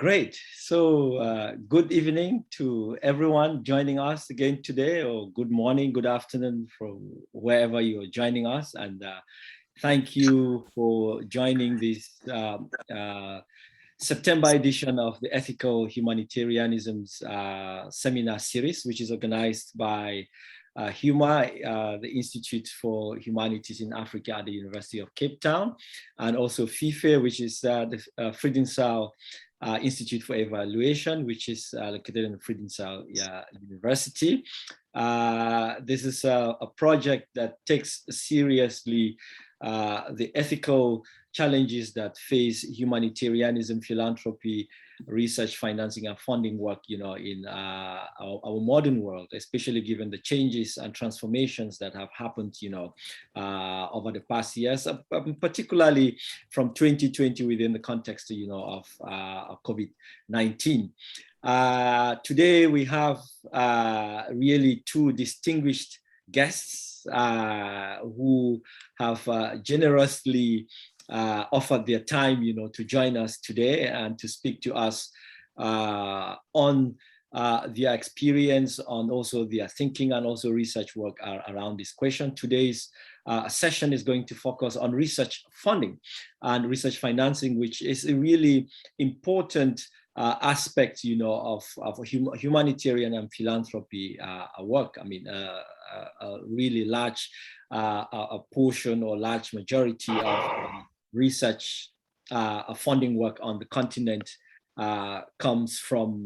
Great. So good evening to everyone joining us again today, or good morning, good afternoon from wherever you're joining us. And thank you for joining this September edition of the Ethical Humanitarianism's seminar series, which is organized by HUMA, the Institute for Humanities in Africa at the University of Cape Town, and also FIFE, which is the Friedensau Institute for Evaluation, which is located in Friedensau University. This is a project that takes seriously the ethical challenges that face humanitarianism, philanthropy, research, financing, and funding work, in our modern world, especially given the changes and transformations that have happened, over the past years, particularly from 2020 within the context, of COVID-19. Today we have really two distinguished guests who have generously offered their time, to join us today and to speak to us on their experience, on also their thinking and also research work around this question. Today's session is going to focus on research funding and research financing, which is a really important aspect, of humanitarian and philanthropy work. I mean, a really large a portion or large majority of research funding work on the continent comes from,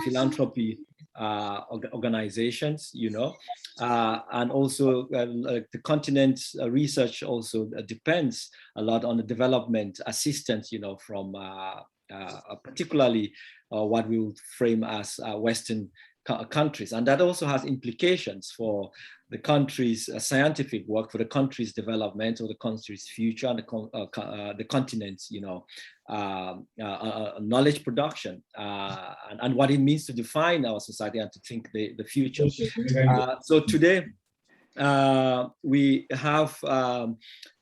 philanthropy organizations, and also the continent's research also depends a lot on the development assistance, from particularly what we would frame as Western countries. And that also has implications for the country's scientific work, for the country's development or the country's future, and the continent's, knowledge production, and what it means to define our society and to think the future. So today, we have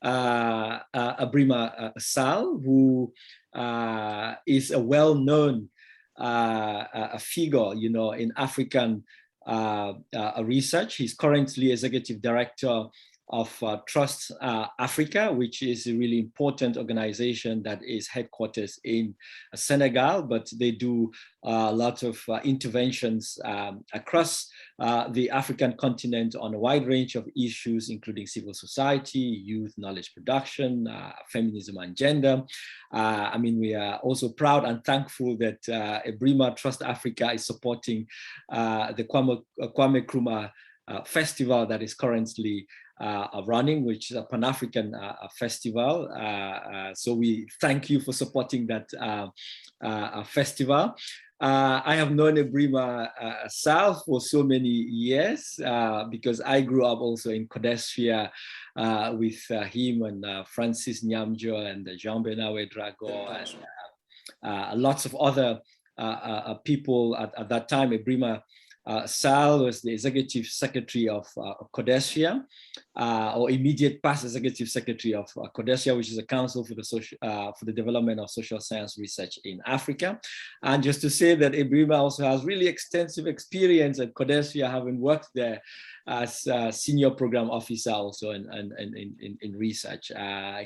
Abrima Sal, who is a well-known a figure, in African research. He's currently executive director of Trust Africa, which is a really important organization that is headquartered in Senegal, but they do a lot of interventions across the African continent on a wide range of issues, including civil society, youth, knowledge production, feminism and gender. I mean, we are also proud and thankful that Ebrima Trust Africa is supporting the Kwame Nkrumah festival that is currently running, which is a Pan-African festival. So we thank you for supporting that festival. I have known Ebrima Sal for so many years because I grew up also in Kodesfia with him and Francis Nyamjo and Jean-Bernard Drago and lots of other people at that time. Ebrima Sal was the executive secretary of Kodesfia, or immediate past executive secretary of Kodesfia, which is a council for the development of social science research in Africa. And just to say that Ebrima also has really extensive experience at Kodesfia, having worked there as a senior program officer also in research.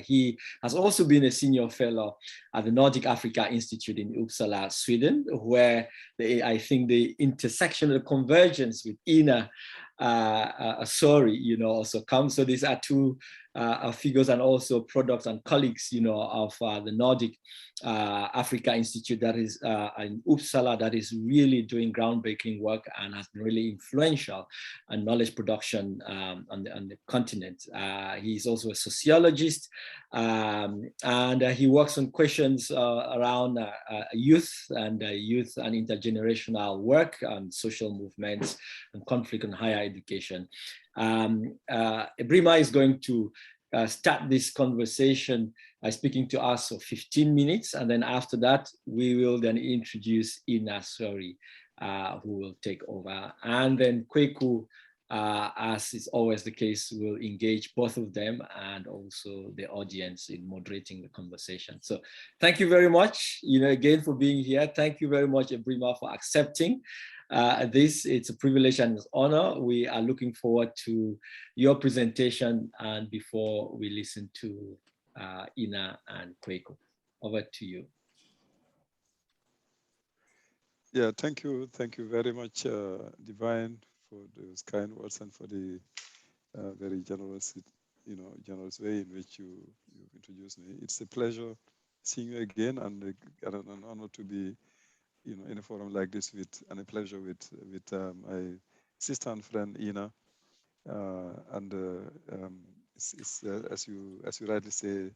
He has also been a senior fellow at the Nordic Africa Institute in Uppsala, Sweden, where I think the intersection, the convergence with Ina Sori, also comes. So these are two figures and also products and colleagues, of the Nordic Africa Institute that is in Uppsala, that is really doing groundbreaking work and has been really influential in knowledge production on the continent. He's also a sociologist, and he works on questions around youth and intergenerational work and social movements and conflict and higher education. Ebrima is going to start this conversation by speaking to us for 15 minutes. And then after that, we will then introduce Ina Sori, who will take over. And then Kweku as is always the case, will engage both of them and also the audience in moderating the conversation. So thank you very much, again for being here. Thank you very much, Ebrima, for accepting this. It's a privilege and an honor. We are looking forward to your presentation and before we listen to Ina and Kweko. Over to you. Yeah, thank you very much, Divine, for those kind words and for the very generous, generous way in which you've introduced me. It's a pleasure seeing you again, and an honor to be, in a forum like this and a pleasure with my sister and friend Ina. And as you rightly say,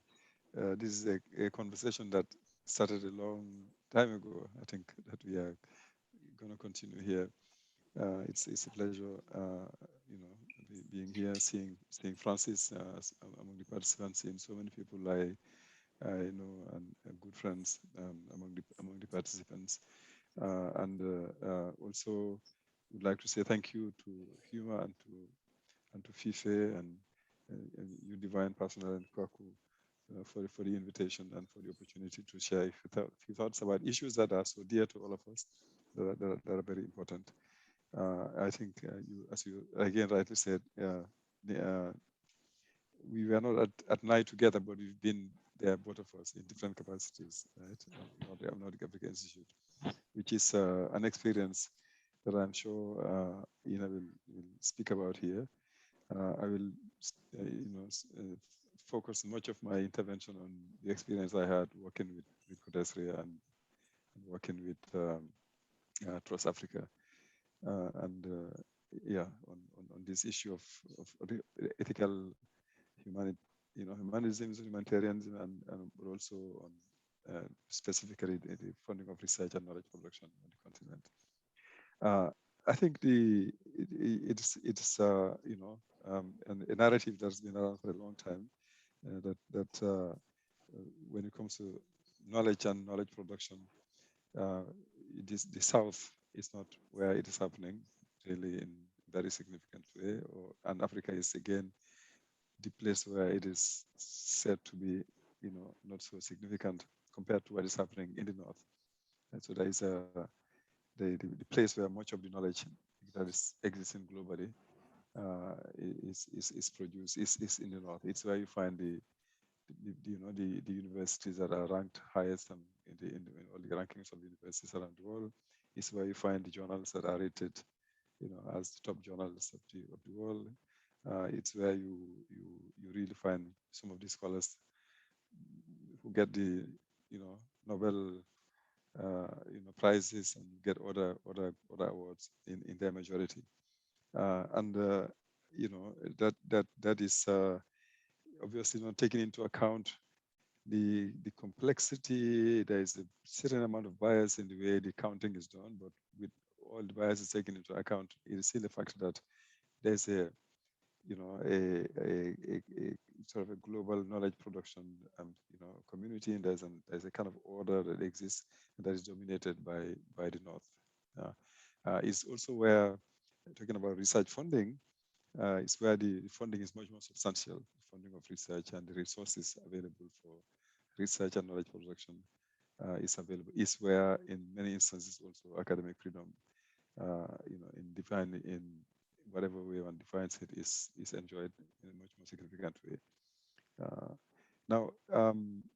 this is a conversation that started a long time ago. I think that we are going to continue here. It's a pleasure, being here, seeing Francis among the participants, seeing so many people I know and good friends among the participants, and also would like to say thank you to Huma and to Fife and you, Divine Personal, and Kwaku, for the invitation and for the opportunity to share a few thoughts about issues that are so dear to all of us, that are very important. I think as you again rightly said, we were not at night together, but we've been there, both of us, in different capacities, right? Not Nordic Africa Institute, which is an experience that I'm sure Ina will speak about here. I will, focus much of my intervention on the experience I had working with Kodesria and working with Trust Africa, and yeah, on this issue of ethical humanity, humanism, humanitarianism, and but also on specifically the funding of research and knowledge production on the continent. I think it's a narrative that's been around for a long time, that when it comes to knowledge and knowledge production, the South is not where it is happening really in very significant way, and Africa is again the place where it is said to be, not so significant compared to what is happening in the North. And so there is the place where much of the knowledge that is existing globally is produced is in the North. It's where you find the universities that are ranked highest in all the rankings of the universities around the world. It's where you find the journals that are rated, as the top journals of the world. It's where you really find some of the scholars who get the Nobel prizes and get other awards in their majority, and that is obviously not taking into account the complexity. There is a certain amount of bias in the way the counting is done, but with all the biases taken into account, it is still the fact that there's a sort of a global knowledge production community, and there's a kind of order that exists and that is dominated by the North. It's also where, talking about research funding, is where the funding is much more substantial. The funding of research and the resources available for research and knowledge production is available. Is where, in many instances, also academic freedom, in whatever way one defines it, is enjoyed in a much more significant way. Now,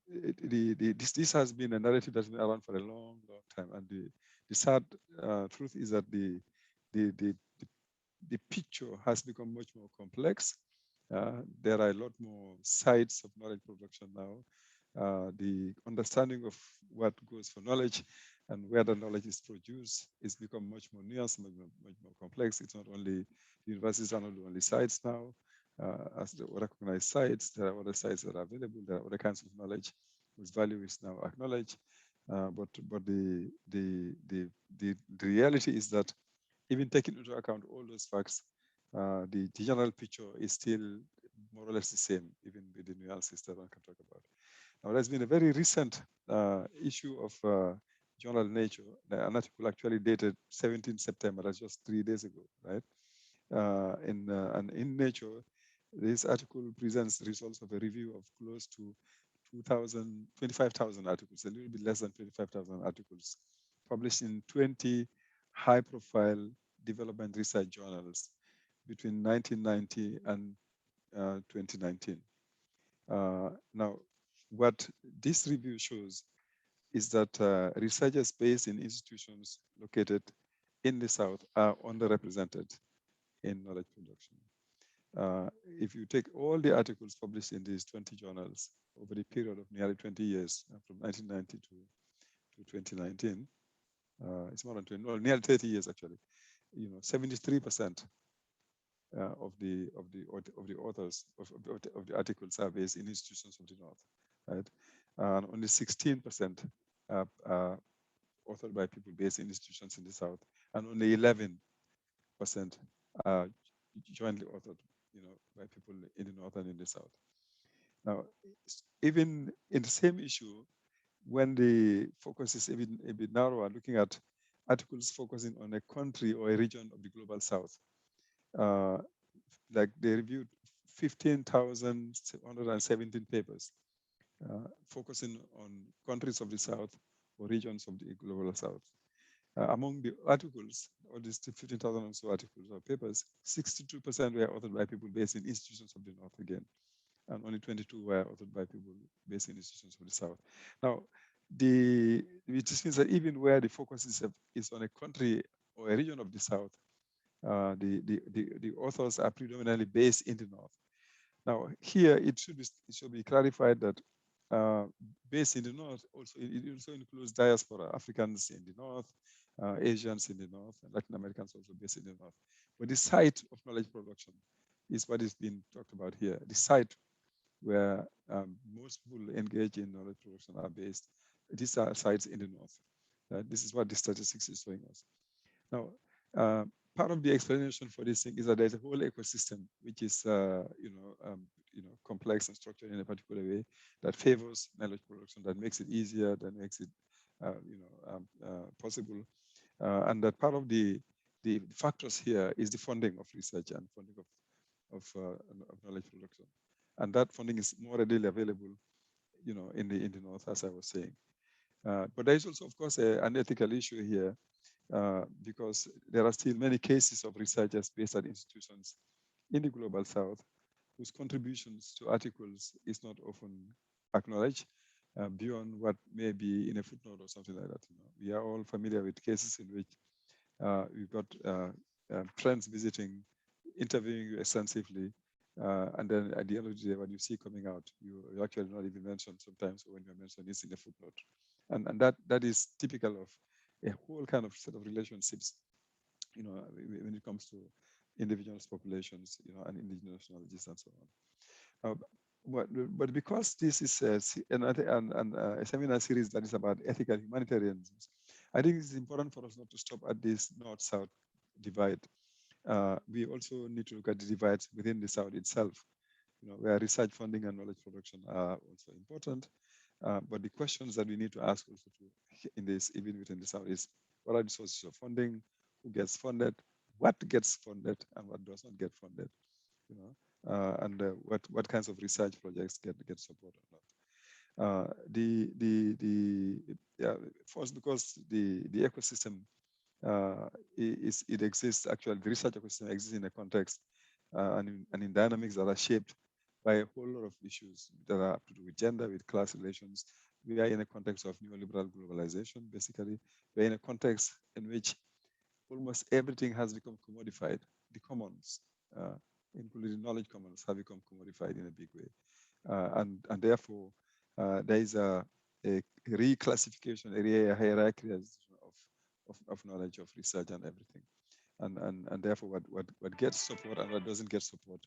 this has been a narrative that's been around for a long, long time, and the sad truth is that the picture has become much more complex. There are a lot more sides of knowledge production now. The understanding of what goes for knowledge and where the knowledge is produced is become much more nuanced, much more complex. It's not only, universities are not the only sites now. As the recognized sites, there are other sites that are available. There are other kinds of knowledge whose value is now acknowledged. But the reality is that even taking into account all those facts, the general picture is still more or less the same, even with the nuances that one can talk about. Now, there's been a very recent issue of journal Nature, an article actually dated 17 September, that's just 3 days ago, right? And in Nature, this article presents the results of a review of close to 25,000 articles, a little bit less than 25,000 articles, published in 20 high-profile development research journals between 1990 and 2019. Now, what this review shows is that researchers based in institutions located in the South are underrepresented in knowledge production. If you take all the articles published in these 20 journals over the period of nearly 20 years, from 1990 to 2019, it's more than 20, well, nearly 30 years actually. 73% of the authors of the articles are based in institutions of the North, right? And only 16% are authored by people based in institutions in the South, and only 11% are jointly authored, by people in the North and in the South. Now, even in the same issue, when the focus is even a bit narrower, looking at articles focusing on a country or a region of the global South, like they reviewed 15,117 papers, focusing on countries of the South or regions of the global South. Among the articles, all these 15,000 or so articles or papers, 62% were authored by people based in institutions of the North again, and only 22 were authored by people based in institutions of the South. Now, it just means that even where the focus is on a country or a region of the South, the authors are predominantly based in the North. Now, here it should be clarified that based in the North it also includes diaspora, Africans in the North, Asians in the North, and Latin Americans also based in the North. But the site of knowledge production is what is being talked about here. The site where most people engage in knowledge production are based. These are sites in the North. This is what the statistics is showing us. Now, part of the explanation for this thing is that there's a whole ecosystem which is, complex and structured in a particular way that favors knowledge production, that makes it easier, that makes it, possible, and that part of the factors here is the funding of research and funding of knowledge production, and that funding is more readily available, in the North, as I was saying. But there is also, of course, an ethical issue here. Because there are still many cases of researchers based at institutions in the global South whose contributions to articles is not often acknowledged beyond what may be in a footnote or something like that. We are all familiar with cases in which we've got friends visiting, interviewing you extensively, and then at the end of the day, when you see coming out, you actually not even mentioned sometimes, or when you're mentioned, it's in a footnote. And that is typical of a whole kind of set of relationships, when it comes to indigenous populations, and indigenous knowledges and so on. But because this is a seminar series that is about ethical humanitarianism, I think it's important for us not to stop at this North-South divide. We also need to look at the divides within the South itself, where research funding and knowledge production are also important. But the questions that we need to ask also in this, even within the South, is what are the sources of funding, who gets funded, what gets funded, and what does not get funded, and what kinds of research projects get support or not. First, because the ecosystem it exists, actually the research ecosystem exists in a context and in dynamics that are shaped by a whole lot of issues that are to do with gender, with class relations. We are in a context of neoliberal globalization, basically. We're in a context in which almost everything has become commodified. The commons, including knowledge commons, have become commodified in a big way. And therefore, there is a reclassification, a hierarchy of knowledge, of research, and everything. And therefore, what gets support and what doesn't get support,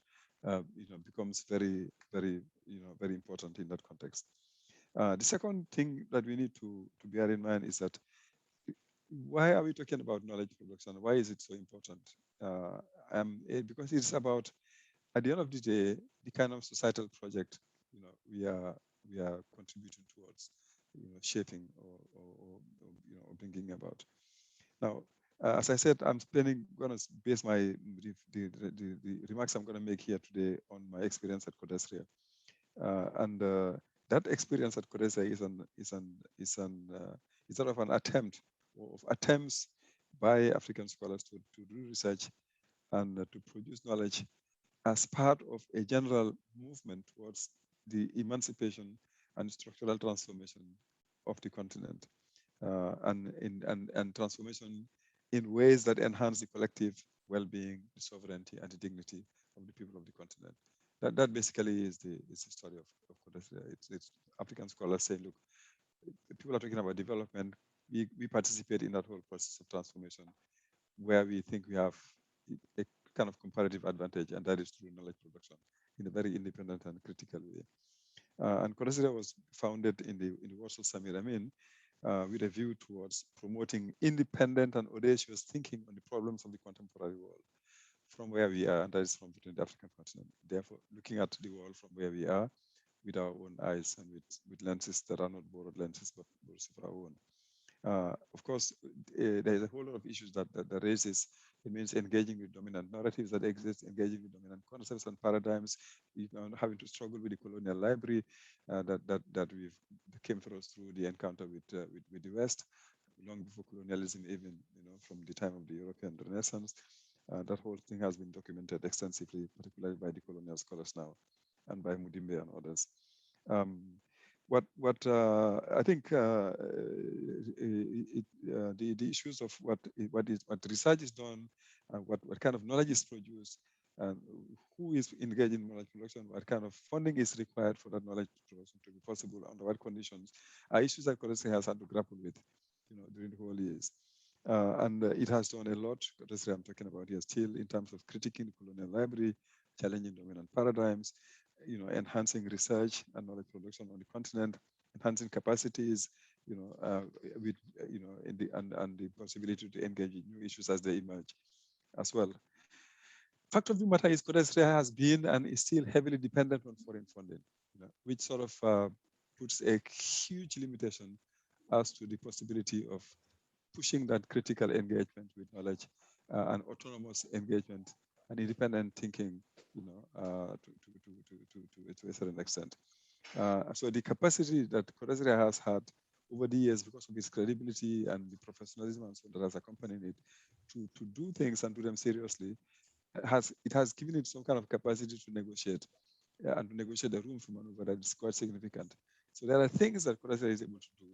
becomes very, very, very important in that context. The second thing that we need to bear in mind is that why are we talking about knowledge production? Why is it so important? Because it's about, at the end of the day, the kind of societal project we are contributing towards, shaping or bringing about. Now, As I said, I'm going to base the remarks I'm going to make here today on my experience at Codesria. And that experience at Codesria is sort of an attempt of attempts by African scholars to do research and to produce knowledge as part of a general movement towards the emancipation and structural transformation of the continent, and transformation in ways that enhance the collective well-being, the sovereignty, and the dignity of the people of the continent. That basically is the story of Kodasria. It's African scholars saying, look, people are talking about development. We participate in that whole process of transformation where we think we have a kind of comparative advantage, and that is through knowledge production in a very independent and critical way. And Kodasira was founded in the Warsaw Summit, with a view towards promoting independent and audacious thinking on the problems of the contemporary world from where we are, and that is from the African continent. Therefore, looking at the world from where we are with our own eyes and with lenses that are not borrowed lenses, but those of our own. Of course, there is a whole lot of issues that raises. It means engaging with dominant narratives that exist, engaging with dominant concepts and paradigms, having to struggle with the colonial library that we've came through the encounter with the West, long before colonialism, even from the time of the European Renaissance. That whole thing has been documented extensively, particularly by the colonial scholars now, and by Mudimbe and others. What I think the issues of what research is done, what kind of knowledge is produced, and who is engaged in knowledge production, what kind of funding is required for that knowledge production to be possible, under what conditions, are issues that Kodesri has had to grapple with, during the whole years. And it has done a lot. Kodesri I'm talking about here still in terms of critiquing the colonial library, challenging dominant paradigms, enhancing research and knowledge production on the continent, enhancing capacities, with and the possibility to engage in new issues as they emerge as well. Fact of the matter is, Kodesria has been and is still heavily dependent on foreign funding, which sort of puts a huge limitation as to the possibility of pushing that critical engagement with knowledge, and autonomous engagement and independent thinking, to a certain extent. So the capacity that Kodesria has had over the years, because of its credibility and the professionalism and so that has accompanied it, to do things and do them seriously, it has given it some kind of capacity to negotiate, and to negotiate the room for maneuver that is quite significant. So there are things that Kodesria is able to do,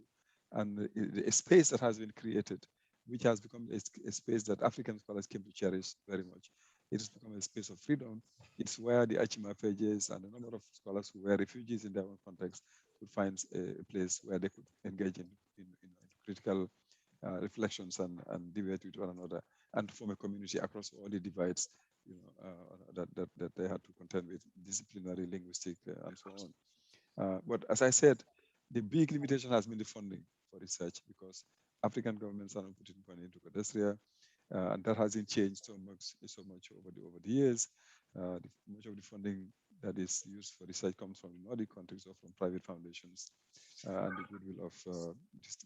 and a space that has been created, which has become a space that African scholars came to cherish very much. It has become a space of freedom. It's where the Achimafejes and a number of scholars who were refugees in their own context could find a place where they could engage in critical reflections and debate with one another, and form a community across all the divides, that they had to contend with, disciplinary, linguistic, and so on. But as I said, the big limitation has been the funding for research, because African governments are not putting money into Kodesria, and that hasn't changed so much over the years. Much of the funding that is used for research comes from the Nordic countries or from private foundations, and the goodwill of the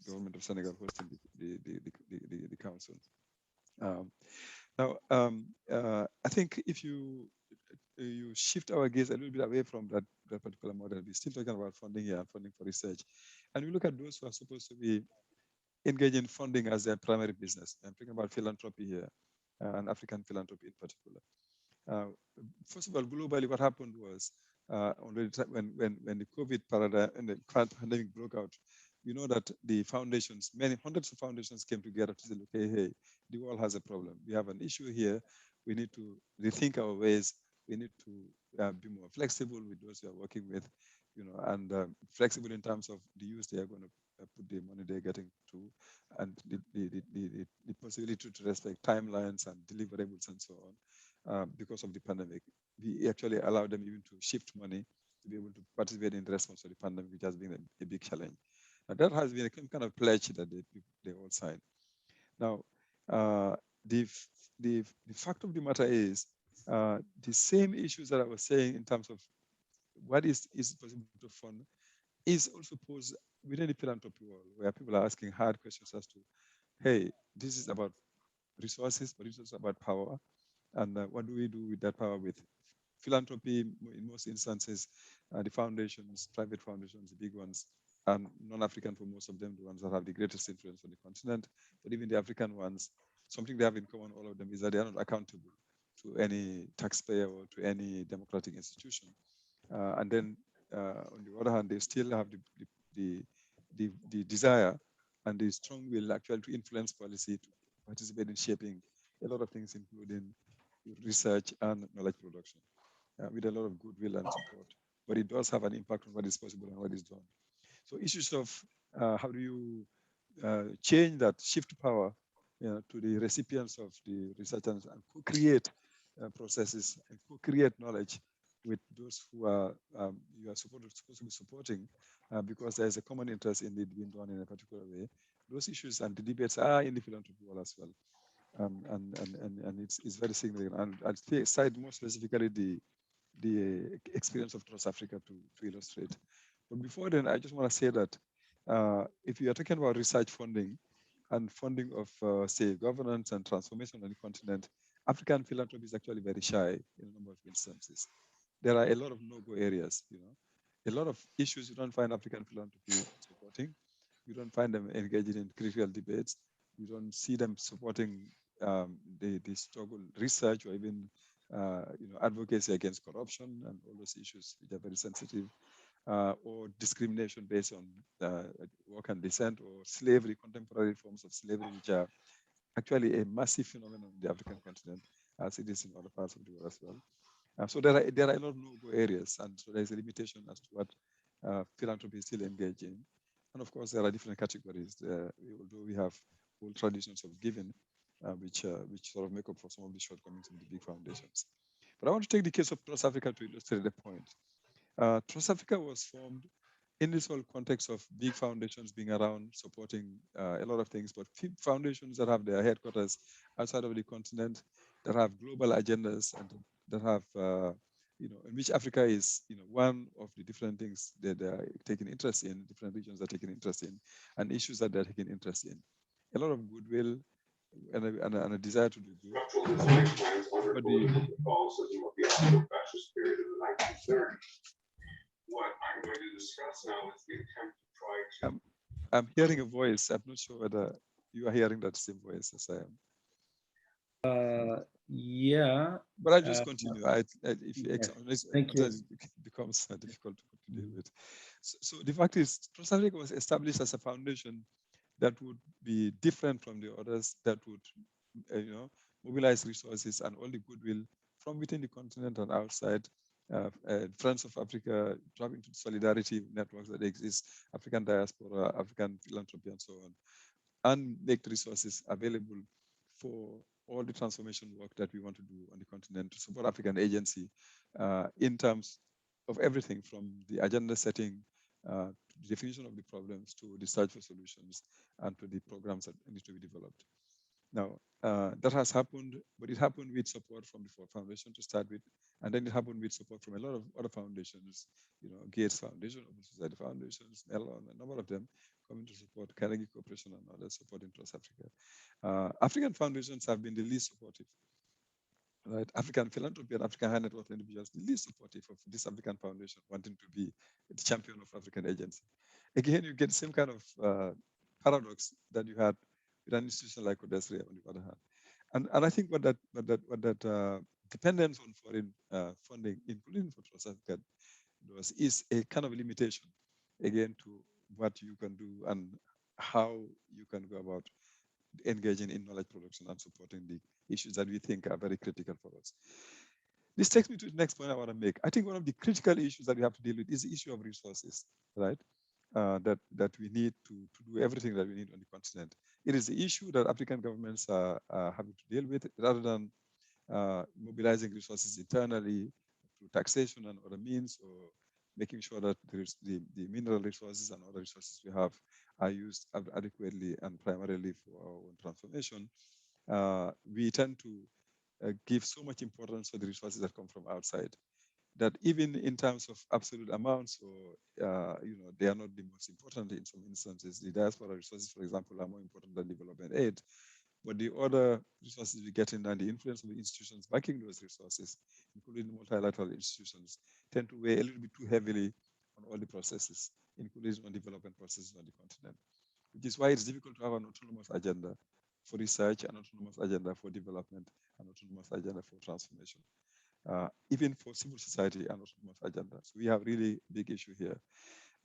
government of Senegal hosting the council. I think if you shift our gaze a little bit away from that particular model, we're still talking about funding here, funding for research, and we look at those who are supposed to be engaged in funding as their primary business. I'm talking about philanthropy here, and African philanthropy in particular. First of all, globally, what happened was, when the COVID paradigm and the pandemic broke out, we know that the foundations, many hundreds of foundations came together to say, okay, hey, the world has a problem. We have an issue here. We need to rethink our ways. We need to be more flexible with those we are working with, and flexible in terms of the use they are going to put the money they're getting to, and the possibility to respect timelines and deliverables and so on. Because of the pandemic, we actually allowed them even to shift money to be able to participate in the response to the pandemic, which has been a big challenge. That has been a kind of pledge that they all signed. Now, the fact of the matter is, the same issues that I was saying in terms of what is possible to fund is also posed within the philanthropy world, where people are asking hard questions as to, hey, this is about resources, but it's also about power. And what do we do with that power? With philanthropy, in most instances, the foundations, private foundations, the big ones, and non-African for most of them, the ones that have the greatest influence on the continent, but even the African ones, something they have in common, all of them, is that they are not accountable to any taxpayer or to any democratic institution. And then, on the other hand, they still have the desire and the strong will actually to influence policy, to participate in shaping a lot of things, including research and knowledge production, with a lot of goodwill and support. But it does have an impact on what is possible and what is done. So issues of how do you change that, shift power, to the recipients of the research and co-create processes and co-create knowledge with those who are you are supposed to be supporting, because there is a common interest in it being done in a particular way. Those issues and the debates are in the philanthropy world as well, and it's very significant. And I'll cite more specifically the experience of Trust Africa to illustrate. But before then, I just want to say that if you are talking about research funding and funding of, say, governance and transformation on the continent, African philanthropy is actually very shy in a number of instances. There are a lot of no-go areas, a lot of issues you don't find African philanthropy supporting. You don't find them engaging in critical debates. You don't see them supporting the struggle, research, or even advocacy against corruption and all those issues which are very sensitive, or discrimination based on work and descent, or slavery, contemporary forms of slavery, which are actually a massive phenomenon in the African continent, as it is in other parts of the world as well. So there are a lot of no-go areas, and so there's a limitation as to what philanthropy is still engaged in. And of course, there are different categories. Although we have old traditions of giving, which sort of make up for some of the shortcomings of the big foundations. But I want to take the case of Trust Africa to illustrate the point. Trust Africa was formed in this whole context of big foundations being around supporting a lot of things, but foundations that have their headquarters outside of the continent, that have global agendas, and that have, in which Africa is, one of the different things that they are taking interest in, different regions are taking interest in, and issues that they're taking interest in. A lot of goodwill and a desire to do good. But what I'm going to discuss now is the attempt to try to. I'm hearing a voice. I'm not sure whether you are hearing that same voice as I am. Yeah. But I'll just continue. If you Yes, thank you. it becomes difficult to deal with. So the fact is, Trust Africa was established as a foundation that would be different from the others, that would, mobilize resources and all the goodwill from within the continent and outside. Friends of Africa, driving to solidarity networks that exist, African diaspora, African philanthropy, and so on, and make the resources available for all the transformation work that we want to do on the continent to support African agency in terms of everything from the agenda setting, to the definition of the problems, to the search for solutions, and to the programs that need to be developed. Now, that has happened, but it happened with support from the Ford Foundation to start with, and then it happened with support from a lot of other foundations, Gates Foundation, Open Society Foundations, Mellon, a number of them coming to support, Carnegie Corporation and others supporting Trust Africa. African foundations have been the least supportive. Right, African philanthropy and African high net worth individuals, the least supportive of this African foundation wanting to be the champion of African agency. Again, you get the same kind of paradox that you had with an institution like Odesria on the other hand. And I think what that dependence on foreign funding, including for Trust Africa, is a kind of limitation, again, to what you can do and how you can go about engaging in knowledge production and supporting the issues that we think are very critical for us. This takes me to the next point I want to make. I think one of the critical issues that we have to deal with is the issue of resources, right? That we need to do everything that we need on the continent. It is the issue that African governments are having to deal with, rather than mobilizing resources internally through taxation and other means, or making sure that the mineral resources and other resources we have are used adequately and primarily for our own transformation. We tend to give so much importance to the resources that come from outside, that even in terms of absolute amounts, or they are not the most important in some instances. The diaspora resources, for example, are more important than development aid. But the other resources we get in and the influence of the institutions backing those resources, including the multilateral institutions, tend to weigh a little bit too heavily on all the processes, including on development processes on the continent, which is why it's difficult to have an autonomous agenda for research, an autonomous agenda for development, an autonomous agenda for transformation. Even for civil society, an autonomous agenda. So we have really big issue here.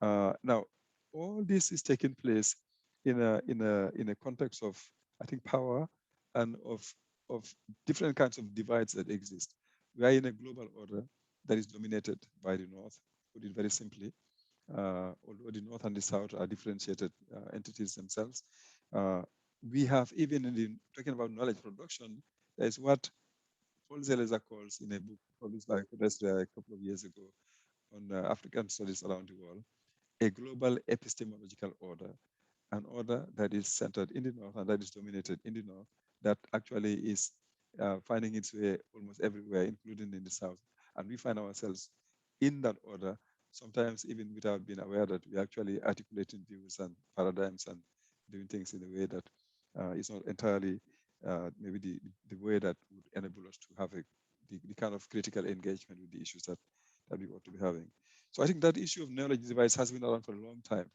Now, all this is taking place in a context of, I think, power and of different kinds of divides that exist. We are in a global order that is dominated by the North, put it very simply. Although the North and the South are differentiated entities themselves, we have, even in the talking about knowledge production, there is what Paul Zelleza calls, in a book published by Codestra a couple of years ago on African studies around the world, a global epistemological order, an order that is centered in the North and that is dominated in the North, that actually is finding its way almost everywhere, including in the South. And we find ourselves in that order, sometimes even without being aware that we're actually articulating views and paradigms and doing things in a way that is not entirely maybe the way that would enable us to have the kind of critical engagement with the issues that we ought to be having. So I think that issue of knowledge divides has been around for a long time,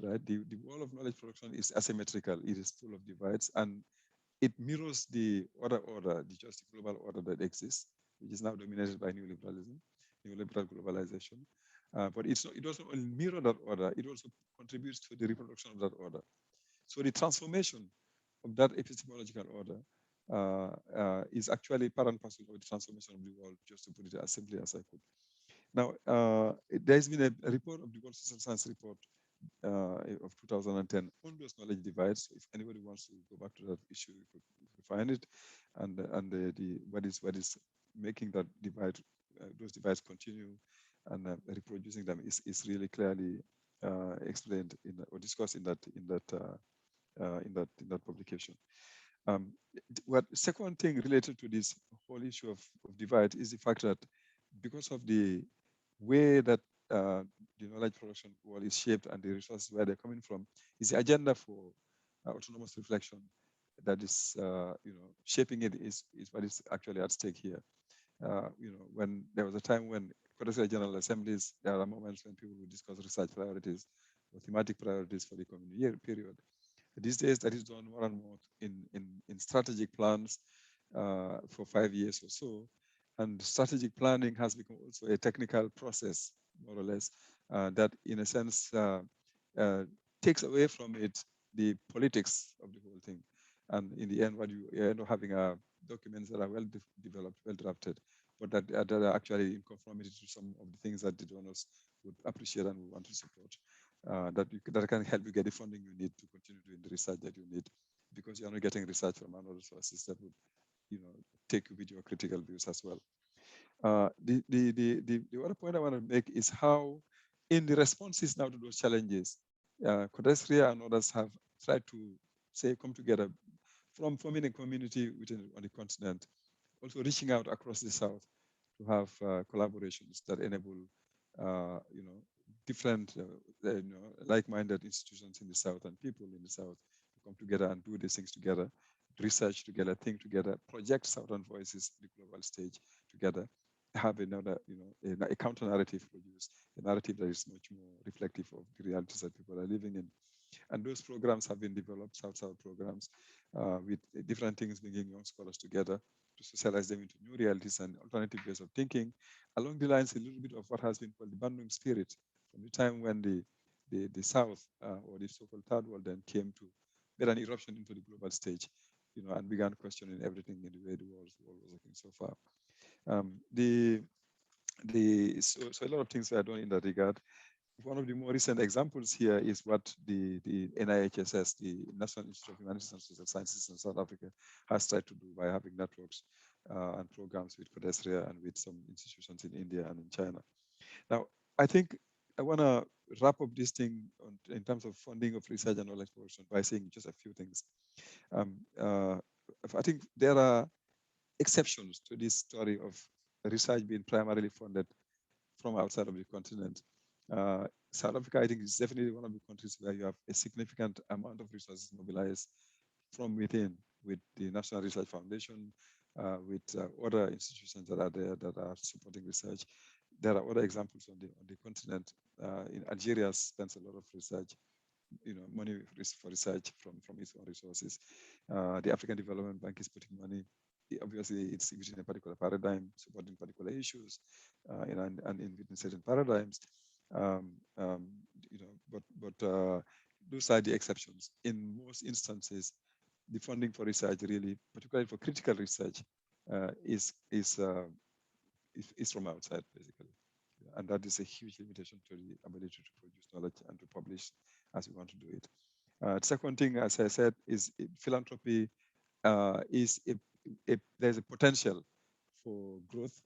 right? The wall of knowledge production is asymmetrical. It is full of divides, and it mirrors the other order, the just global order that exists, which is now dominated by neoliberalism, neoliberal globalization. But it doesn't only mirror that order, it also contributes to the reproduction of that order. So the transformation of that epistemological order is actually part and parcel of the transformation of the world, just to put it as simply as I could. Now, there's been a report of the World Social Science Report of 2010 on those knowledge divides. So if anybody wants to go back to that issue, you could find it, and what is making that divide, those divides continue, and reproducing them is really clearly explained or discussed in that publication. What second thing related to this whole issue of divide is the fact that because of the way that the knowledge production world is shaped and the resources where they're coming from, is the agenda for autonomous reflection that is, shaping it is what is actually at stake here. When there was a time when Codestra General Assemblies, there are moments when people would discuss research priorities or thematic priorities for the coming year period. These days, that is done more and more in strategic plans for 5 years or so. And strategic planning has become also a technical process, more or less, that in a sense takes away from it the politics of the whole thing. And in the end, what you end up having are documents that are well developed, well drafted, but that are actually in conformity to some of the things that the donors would appreciate and would want to support. That can help you get the funding you need to continue doing the research that you need, because you're not getting research from another sources that would, take you with your critical views as well. The other point I want to make is how, in the responses now to those challenges, Codestra and others have tried to come together from forming a community on the continent, also reaching out across the South to have collaborations that enable, different, like-minded institutions in the South and people in the South to come together and do these things together, research together, think together, project Southern voices in the global stage together, have another, a counter narrative produced, a narrative that is much more reflective of the realities that people are living in. And those programs have been developed, South-South programs, with different things bringing young scholars together to socialize them into new realities and alternative ways of thinking, along the lines a little bit of what has been called the Bandung spirit, from the time when the South, or the so-called Third World, then came to get an eruption into the global stage, and began questioning everything in the way the world was looking so far. So a lot of things were done in that regard. One of the more recent examples here is what the NIHSS, the National Institute of Humanities and Social Sciences in South Africa, has tried to do by having networks and programs with Codestra and with some institutions in India and in China. Now, I think I want to wrap up this thing in terms of funding of research and knowledge production by saying just a few things. I think there are exceptions to this story of research being primarily funded from outside of the continent. South Africa, I think, is definitely one of the countries where you have a significant amount of resources mobilized from within, with the National Research Foundation, with other institutions that are there that are supporting research. There are other examples on the continent. In Algeria spends a lot of research, money for research from its own resources. The African Development Bank is putting money. Obviously, it's within a particular paradigm, supporting particular issues, and in certain paradigms. Um, um, but those are the exceptions. In most instances, the funding for research, really, particularly for critical research, is from outside, basically. And that is a huge limitation to the ability to produce knowledge and to publish as we want to do it. The second thing, as I said, is philanthropy there's a potential for growth,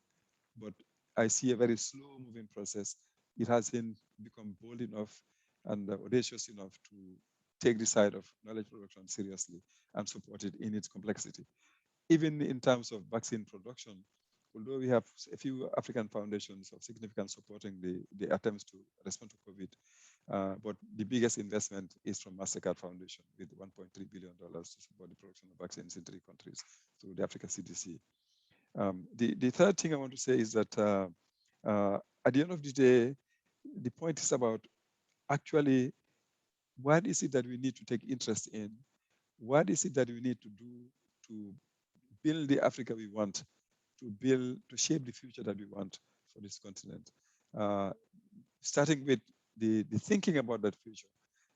but I see a very slow moving process. It hasn't become bold enough and audacious enough to take the side of knowledge production seriously and support it in its complexity. Even in terms of vaccine production, although we have a few African foundations of significance supporting the attempts to respond to COVID, but the biggest investment is from MasterCard Foundation with $1.3 billion to support the production of vaccines in 3 countries through the Africa CDC. The third thing I want to say is that at the end of the day, the point is about actually what is it that we need to take interest in? What is it that we need to do to build the Africa we want, to shape the future that we want for this continent? Starting with the thinking about that future.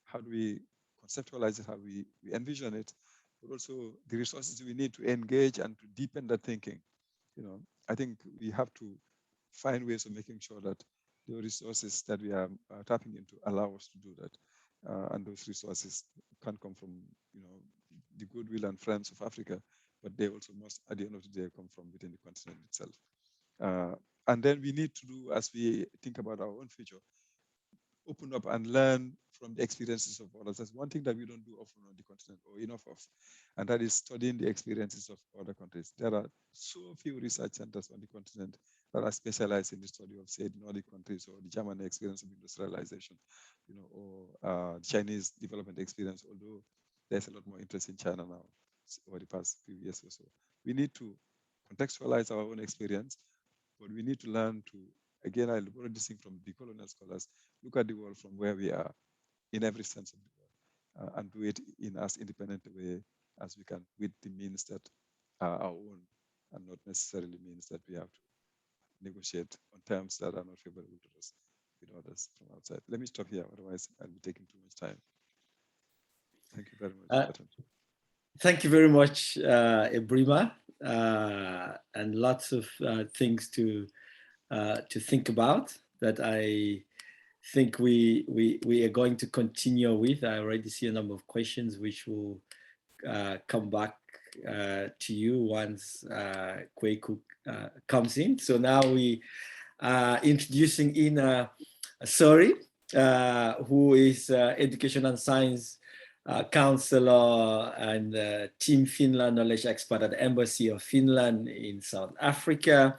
How do we conceptualize it? How we envision it? But also the resources we need to engage and to deepen that thinking. I think we have to find ways of making sure that the resources that we are tapping into allow us to do that. And those resources can come from, the goodwill and friends of Africa, but they also must, at the end of the day, come from within the continent itself. And then we need to do, as we think about our own future, open up and learn from the experiences of others. That's one thing that we don't do often on the continent, or enough of, and that is studying the experiences of other countries. There are so few research centers on the continent that are specialized in the study of, say, the Nordic countries, or the German experience of industrialization, or the Chinese development experience, although there's a lot more interest in China now over the past few years or so. We need to contextualize our own experience, but we need to learn to, again, I borrowed this thing from the colonial scholars, look at the world from where we are in every sense of the word, and do it in as independent a way as we can, with the means that are our own, and not necessarily means that we have to negotiate on terms that are not favorable to us with others from outside. Let me stop here, otherwise I'll be taking too much time. Thank you very much. Thank you very much, Ebrima, and lots of things to think about that I think we are going to continue with. I already see a number of questions which will come back to you once Kweku comes in. So now we are introducing Ina Sori, who is Education and Science Counselor and Team Finland Knowledge Expert at the Embassy of Finland in South Africa.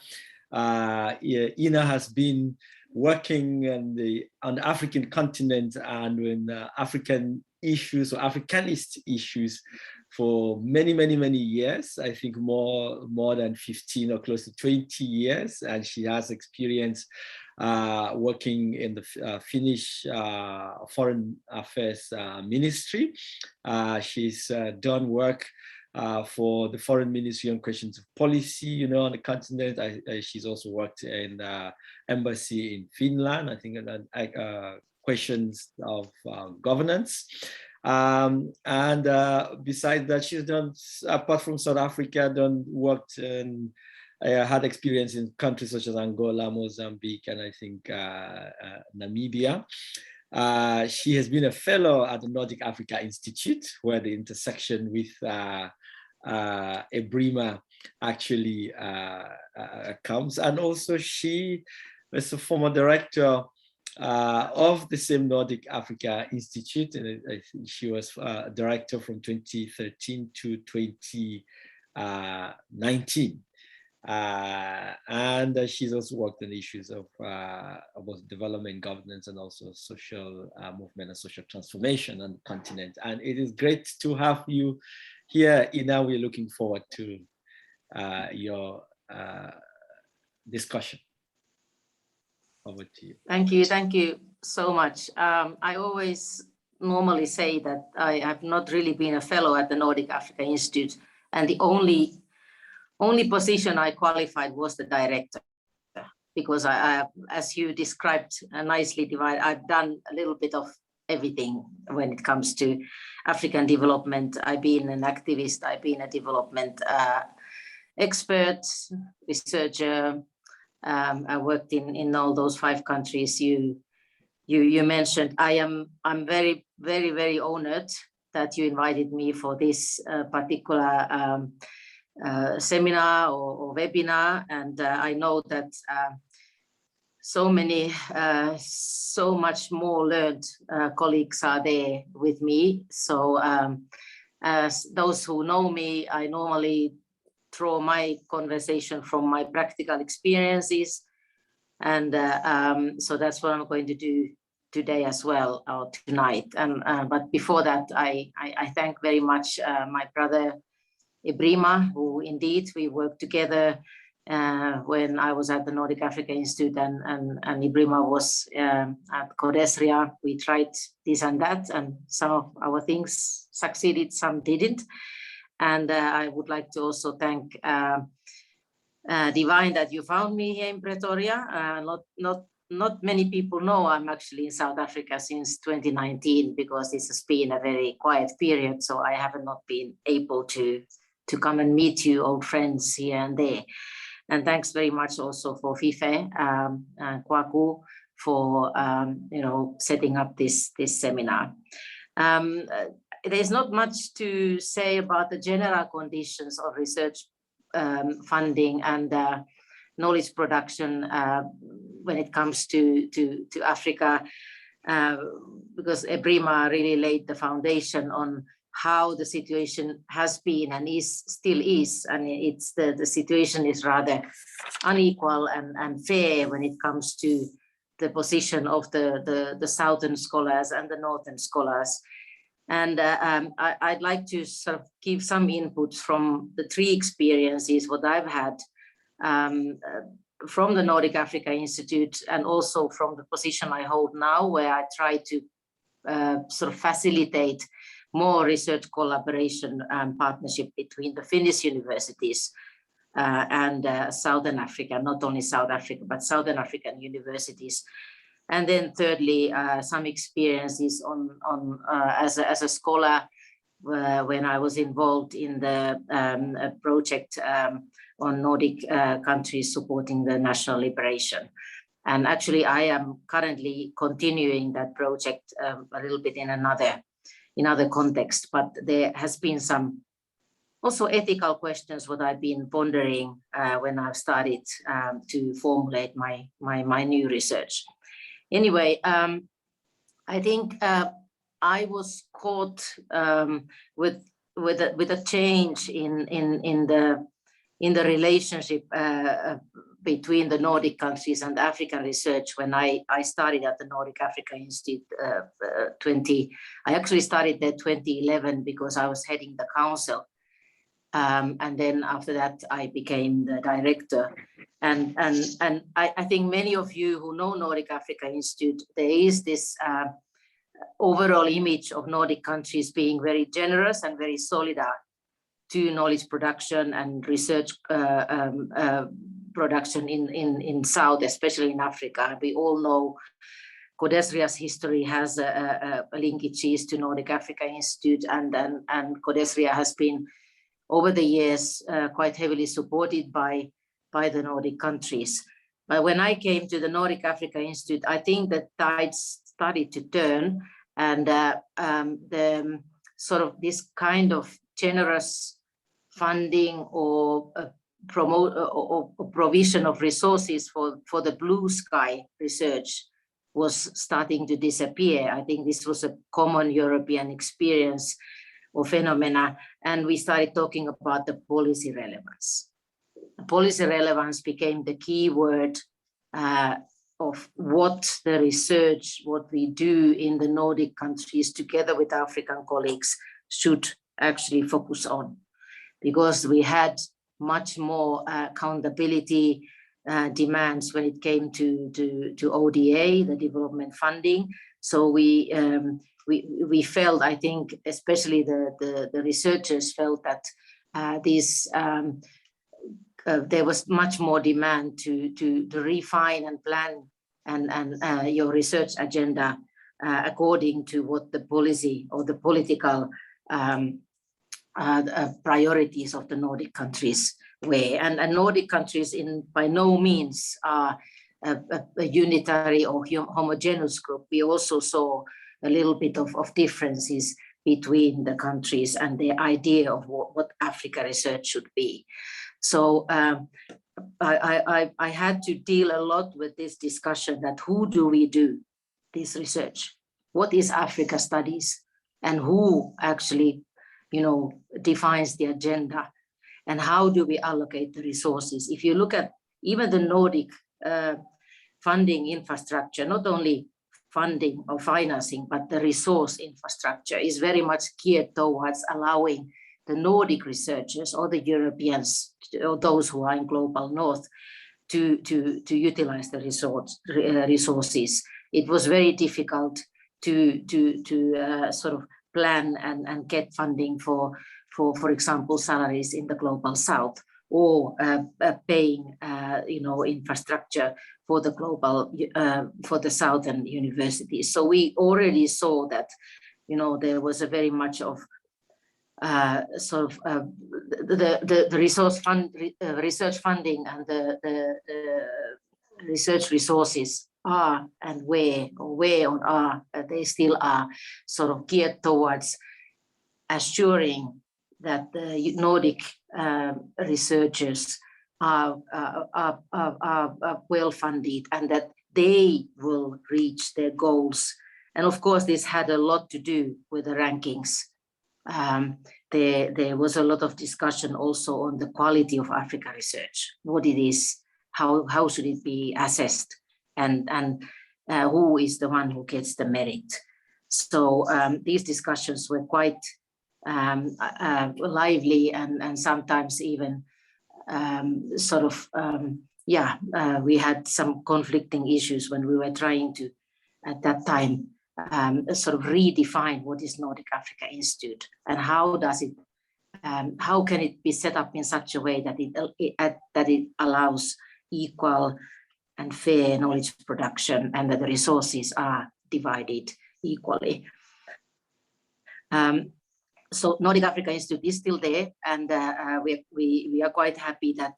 Ina has been working on the African continent and in African issues or Africanist issues for many, many, many years. I think more than 15 or close to 20 years. And she has experience working in the Finnish Foreign Affairs Ministry. She's done work for the Foreign Ministry on questions of policy, on the continent. She's also worked in the embassy in Finland, I think, questions of governance. And besides that, she's done, apart from South Africa, worked and had experience in countries such as Angola, Mozambique, and I think Namibia. She has been a fellow at the Nordic Africa Institute, where the intersection with Ebrima actually comes. And also she was a former director of the same Nordic Africa Institute. And I think she was director from 2013 to 2019. And she's also worked on issues of both development, governance, and also social movement and social transformation on the continent. And it is great to have you here, Ina, we're looking forward to your discussion. Over to you. Thank you so much. I always normally say that I have not really been a fellow at the Nordic Africa Institute, and the only position I qualified was the director, because I as you described nicely, Divide, I've done a little bit of everything when it comes to African development. I've been an activist, I've been a development expert, researcher. I worked in all those 5 countries you mentioned. I'm very, very, very honored that you invited me for this particular seminar or webinar, and I know that so much more learned colleagues are there with me. So as those who know me, I normally draw my conversation from my practical experiences, and so that's what I'm going to do today as well, or tonight. And but before that, I thank very much my brother Ibrima, who indeed we worked together when I was at the Nordic Africa Institute, and Ibrima was at Codesria. We tried this and that, and some of our things succeeded, some didn't. And I would like to also thank Divine that you found me here in Pretoria. Not many people know I'm actually in South Africa since 2019, because this has been a very quiet period, so I have not been able to come and meet you, old friends here and there. And thanks very much also for Fife Kwaku for setting up this seminar. There's not much to say about the general conditions of research funding and knowledge production when it comes to Africa, because Ibrima really laid the foundation on how the situation has been and still is, and it's the situation is rather unequal and fair when it comes to the position of the southern scholars and the northern scholars. And I'd like to sort of give some inputs from the 3 experiences what I've had from the Nordic Africa Institute, and also from the position I hold now, where I try to sort of facilitate more research collaboration and partnership between the Finnish universities and Southern Africa, not only South Africa, but Southern African universities. And then thirdly, some experiences as a scholar when I was involved in the project on Nordic countries supporting the national liberation. And actually, I am currently continuing that project a little bit in another context, but there has been some also ethical questions what I've been pondering when I've started to formulate my new research. Anyway, I think I was caught with a change in the relationship between the Nordic countries and African research when I started at the Nordic Africa Institute. I actually started there 2011 because I was heading the council. And then after that, I became the director. And I think many of you who know Nordic Africa Institute, there is this overall image of Nordic countries being very generous and very solidar to knowledge production and research production in South, especially in Africa. We all know Codesria's history has linkages to Nordic Africa Institute, and Codesria has been over the years quite heavily supported by the Nordic countries. But when I came to the Nordic Africa Institute, I think the tides started to turn, and the sort of this kind of generous funding or provision of resources for the blue sky research was starting to disappear. I think this was a common European experience or phenomena, and we started talking about the policy relevance. Policy relevance became the key word of what the research, what we do in the Nordic countries together with African colleagues should actually focus on, because we had much more accountability demands when it came to ODA, the development funding. So we felt, I think, especially the researchers felt that there was much more demand to refine and plan and your research agenda according to what the policy or the political priorities of the Nordic countries were. And Nordic countries by no means are a unitary or homogeneous group. We also saw a little bit of differences between the countries and the idea of what Africa research should be. So I had to deal a lot with this discussion that who do we do this research? What is Africa studies? And who actually, defines the agenda? And how do we allocate the resources? If you look at even the Nordic funding infrastructure, not only funding or financing, but the resource infrastructure is very much geared towards allowing the Nordic researchers or the Europeans or those who are in global north to utilize the resources. It was very difficult to sort of plan and get funding for example, salaries in the global south, or paying infrastructure for the global for the southern universities. So we already saw that there was a very much of the research funding and the research resources are and they still are sort of geared towards assuring that the Nordic researchers are well funded and that they will reach their goals. And of course, this had a lot to do with the rankings. There was a lot of discussion also on the quality of Africa research, what it is, how should it be assessed, and who is the one who gets the merit. So these discussions were quite lively and sometimes even we had some conflicting issues when we were trying to, at that time, sort of redefine what is Nordic Africa Institute and how can it be set up in such a way that it allows equal and fair knowledge production and that the resources are divided equally. So Nordic Africa Institute is still there, and we are quite happy that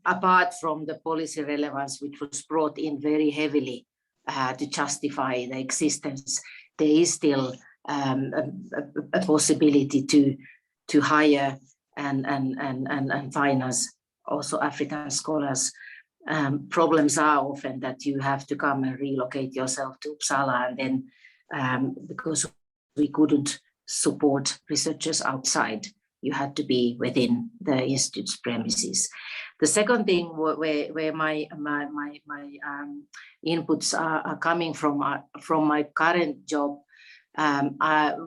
apart from the policy relevance, which was brought in very heavily to justify the existence, there is still a possibility to hire and finance also African scholars. Problems are often that you have to come and relocate yourself to Uppsala, and then because we couldn't support researchers outside, you had to be within the institute's premises. The second thing where my inputs are coming from my current job,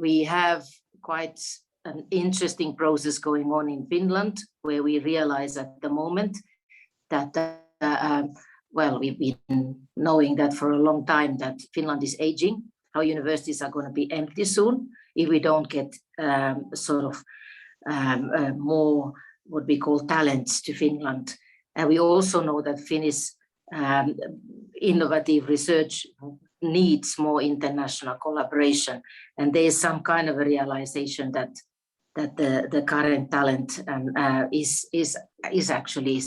we have quite an interesting process going on in Finland, where we realize at the moment that we've been knowing that for a long time that Finland is aging. Our universities are going to be empty soon if we don't get more what we call talents to Finland. And we also know that Finnish innovative research needs more international collaboration. And there is some kind of a realization that the current talent is actually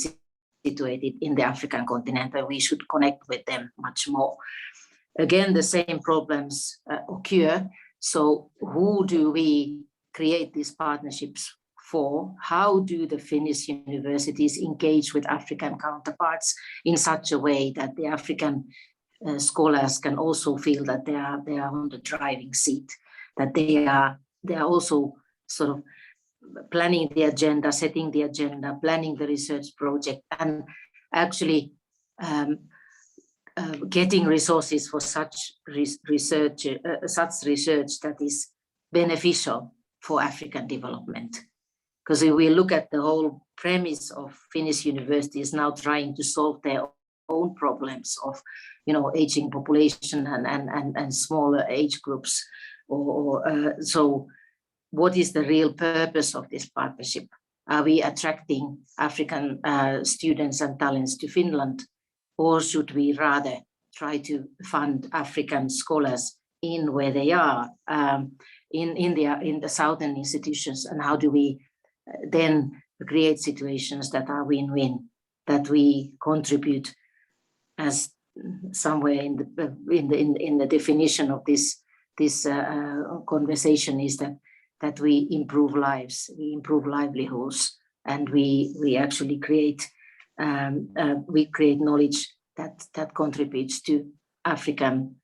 situated in the African continent, and we should connect with them much more. Again, the same problems occur. So who do we create these partnerships for? How do the Finnish universities engage with African counterparts in such a way that the African scholars can also feel that they are on the driving seat, that they are also sort of planning the agenda, setting the agenda, planning the research project, and actually getting resources for such research that is beneficial for African development. Because if we look at the whole premise of Finnish universities now trying to solve their own problems of, aging population and smaller age groups, so what is the real purpose of this partnership? Are we attracting African students and talents to Finland, or should we rather try to fund African scholars in where they are, in the southern institutions, and how do we then create situations that are win-win, that we contribute, as somewhere in the definition of this conversation is that we improve lives, we improve livelihoods, and we actually create knowledge that contributes to African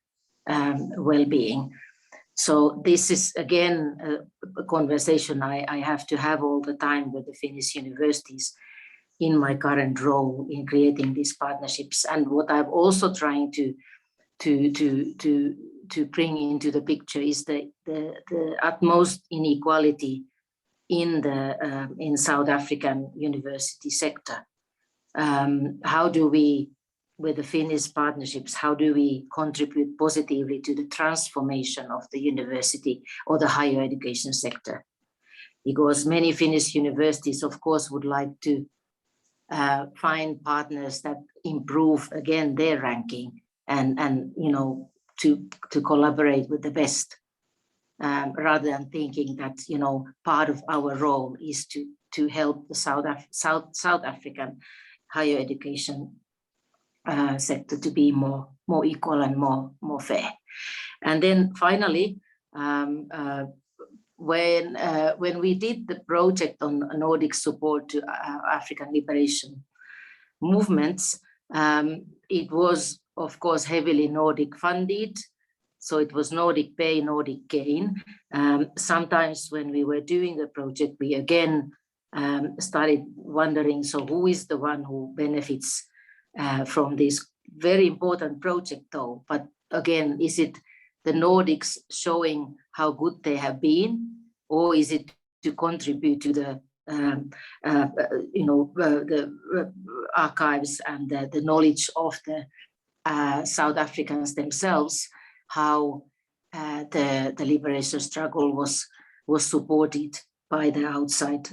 well-being. So this is again a conversation I have to have all the time with the Finnish universities in my current role in creating these partnerships. And what I'm also trying to bring into the picture is the utmost inequality in South African university sector. How do we, with the Finnish partnerships, how do we contribute positively to the transformation of the university or the higher education sector? Because many Finnish universities, of course, would like to find partners that improve again their ranking and to collaborate with the best, rather than thinking that part of our role is to help the South African higher education sector to be more equal and more fair. And then finally, when we did the project on Nordic support to African liberation movements, it was of course heavily Nordic funded. So it was Nordic pay, Nordic gain. Sometimes when we were doing the project, we again started wondering, so who is the one who benefits from this very important project though? But again, is it the Nordics showing how good they have been, or is it to contribute to the archives and the knowledge of the South Africans themselves, how the liberation struggle was supported by the outside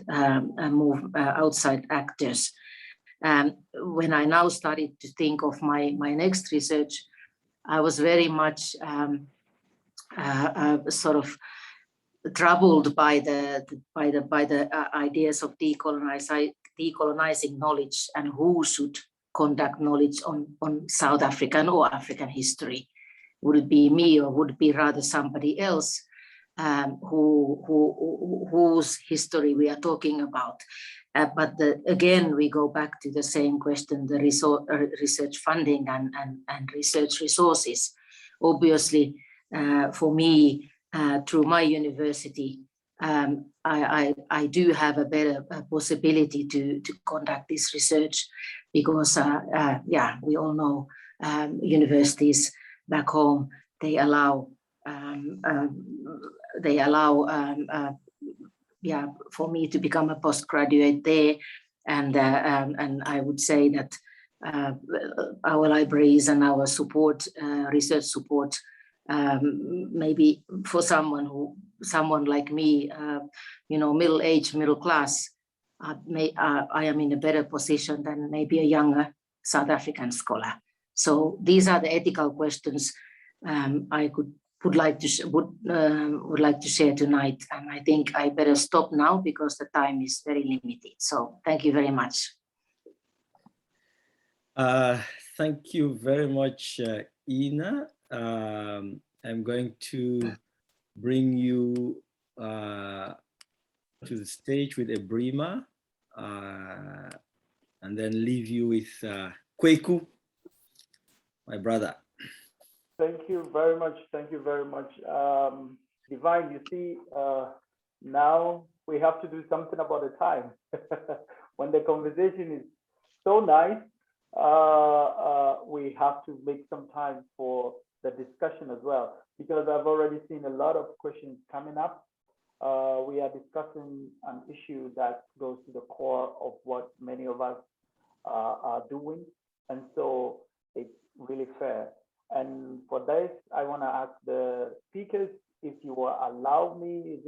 actors. When I now started to think of my next research, I was very much sort of troubled by the ideas of decolonizing knowledge and who should conduct knowledge on South African or African history. Would it be me, or would it be rather somebody else whose history we are talking about? But again, we go back to the same question: the research funding and research resources. Obviously, for me, through my university, I do have a better possibility to conduct this research, because we all know universities back home, they allow for me to become a postgraduate there, and I would say that our libraries and our support, research support, maybe for someone like me, middle-aged, middle class, I am in a better position than maybe a younger South African scholar. So these are the ethical questions I would like to share tonight, and I think I better stop now because the time is very limited. So thank you very much. Thank you very much, Ina. I'm going to bring you to the stage with Ebrima, and then leave you with Kweku, my brother. Thank you very much. Thank you very much. Divine, you see, now we have to do something about the time. When the conversation is so nice, we have to make some time for the discussion as well, because I've already seen a lot of questions coming up. we are discussing an issue that goes to the core of what many of us are doing. And so it's really fair. And for this, I want to ask the speakers, if you will allow me,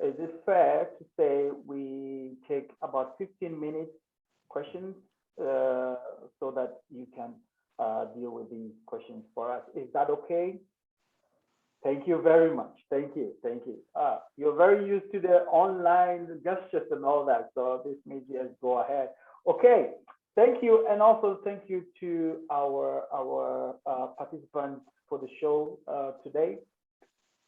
is it fair to say we take about 15 minutes questions so that you can deal with these questions for us? Is that okay? Thank you very much. Thank you. Thank you. You're very used to the online gestures and all that, so this may just go ahead. Okay. Thank you, and also thank you to our participants for the show today.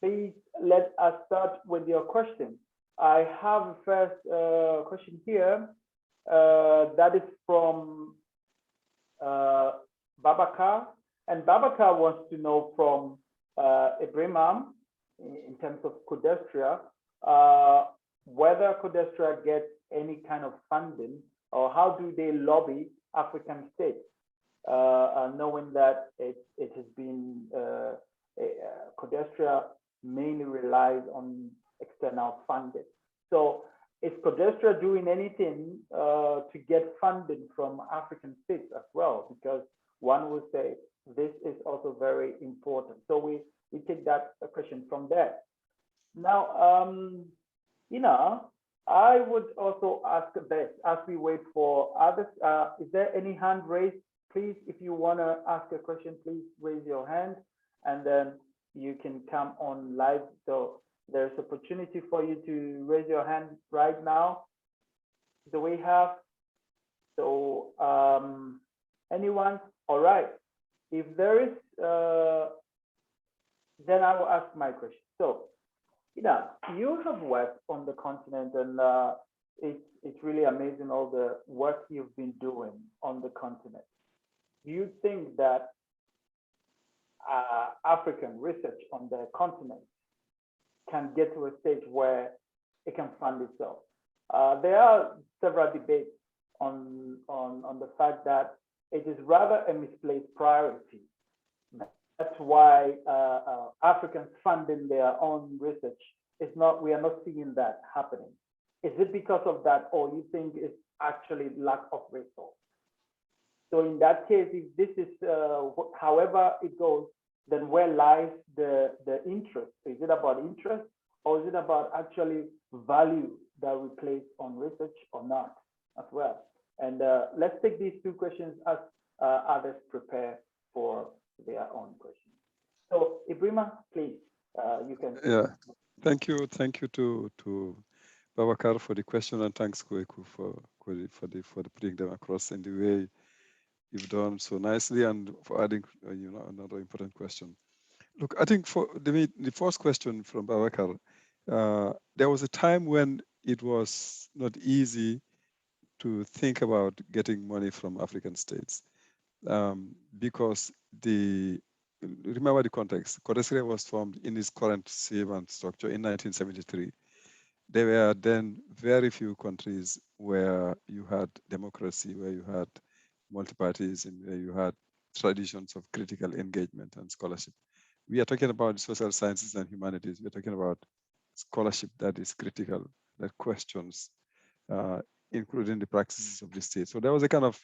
Please let us start with your question. I have a first question here that is from Babakar, and Babakar wants to know from Ibrahim in terms of Codestria, whether Codestria gets any kind of funding, or how do they lobby African states, knowing that it has been Codestria mainly relies on external funding. So is Codestria doing anything to get funding from African states as well? Because one would say this is also very important. So we take that question from there. Now, I would also ask this as we wait for others. Is there any hand raised? Please, if you want to ask a question, please raise your hand, and then you can come on live. So there's opportunity for you to raise your hand right now. Do we have? So anyone? All right. If there is, then I will ask my question. So, you have worked on the continent, and it's really amazing all the work you've been doing on the continent. Do you think that African research on the continent can get to a stage where it can fund itself? There are several debates on the fact that it is rather a misplaced priority. That's why Africans funding their own research is not, we are not seeing that happening. Is it because of that, or you think it's actually lack of resource? So in that case, if this is however it goes, then where lies the interest? Is it about interest, or is it about actually value that we place on research or not as well? And let's take these two questions as others prepare for their own questions. So Ibrahim, please, you can. Yeah, thank you to Babakar for the question, and thanks Kweku for putting them across in the way you've done so nicely, and for adding another important question. Look, I think for the first question from Babakar, there was a time when it was not easy to think about getting money from African states, because remember the context. Codestria was formed in its current shape and structure in 1973. There were then very few countries where you had democracy, where you had multi-parties, and where you had traditions of critical engagement and scholarship. We are talking about social sciences and humanities. We're talking about scholarship that is critical, that questions, including the practices of the state. So there was a kind of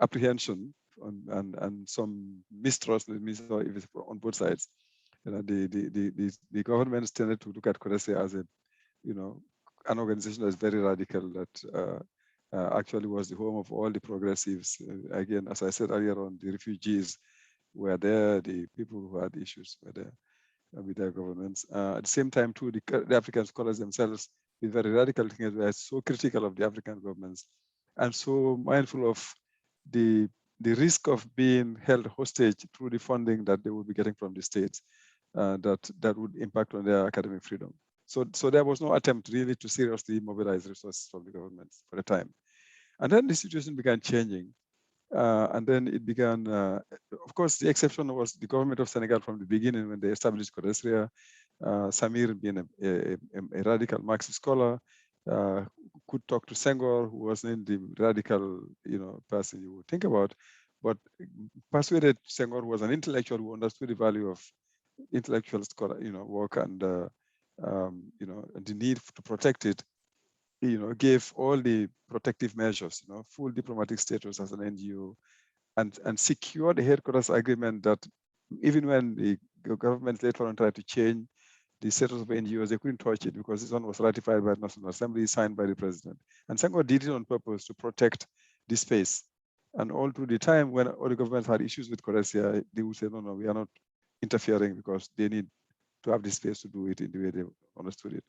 apprehension and some mistrust on both sides. The governments tended to look at Codestria as an organization that's very radical, that actually was the home of all the progressives. Again, as I said earlier on, the refugees were there, the people who had issues were there with their governments. At the same time, too, the African scholars themselves, with very radical thinkers, were so critical of the African governments and so mindful of the risk of being held hostage through the funding that they would be getting from the states, that would impact on their academic freedom. So there was no attempt really to seriously mobilize resources from the governments for a time. And then the situation began changing. And then it began, of course, the exception was the government of Senegal from the beginning when they established Codestria. Samir, being a radical Marxist scholar, could talk to Senghor, who wasn't the radical person you would think about, but persuaded Senghor, who was an intellectual who understood the value of intellectual work and the need to protect it, gave all the protective measures, full diplomatic status as an NGO, and secured a headquarters agreement that even when the government later on tried to change the status of NGOs, they couldn't touch it because this one was ratified by the National Assembly, signed by the president. And Senghor did it on purpose to protect the space. And all through the time when all the governments had issues with Rhodesia, they would say, no, we are not interfering because they need to have the space to do it in the way they understood it.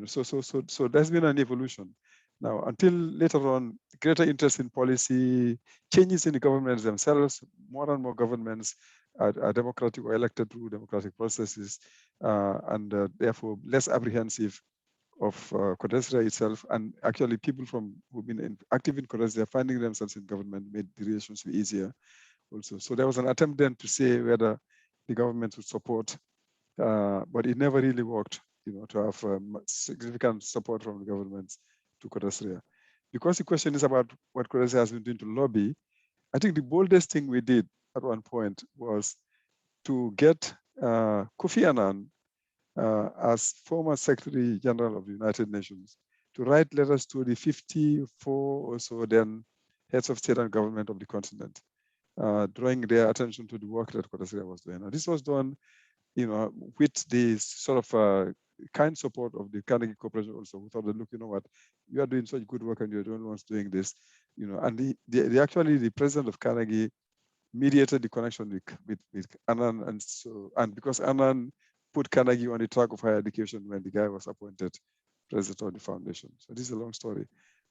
So there's been an evolution. Now, until later on, greater interest in policy, changes in the governments themselves, more and more governments are democratic or elected through democratic processes, and therefore less apprehensive of Rhodesia itself. And actually people who've been active in Rhodesia finding themselves in government made the relationship easier also. So there was an attempt then to say whether the government would support, but it never really worked, to have significant support from the governments to Rhodesia. Because the question is about what Rhodesia has been doing to lobby, I think the boldest thing we did at one point was to get Kofi Annan as former Secretary General of the United Nations to write letters to the 54 or so then heads of state and government of the continent, drawing their attention to the work that Rhodesia was doing. And this was done, with the sort of kind support of the Carnegie Corporation also, who thought that, look, you know what, you are doing such good work and you're the only ones doing this, and actually the president of Carnegie mediated the connection with Annan, and because Annan put Carnegie on the track of higher education when the guy was appointed president of the foundation. So this is a long story,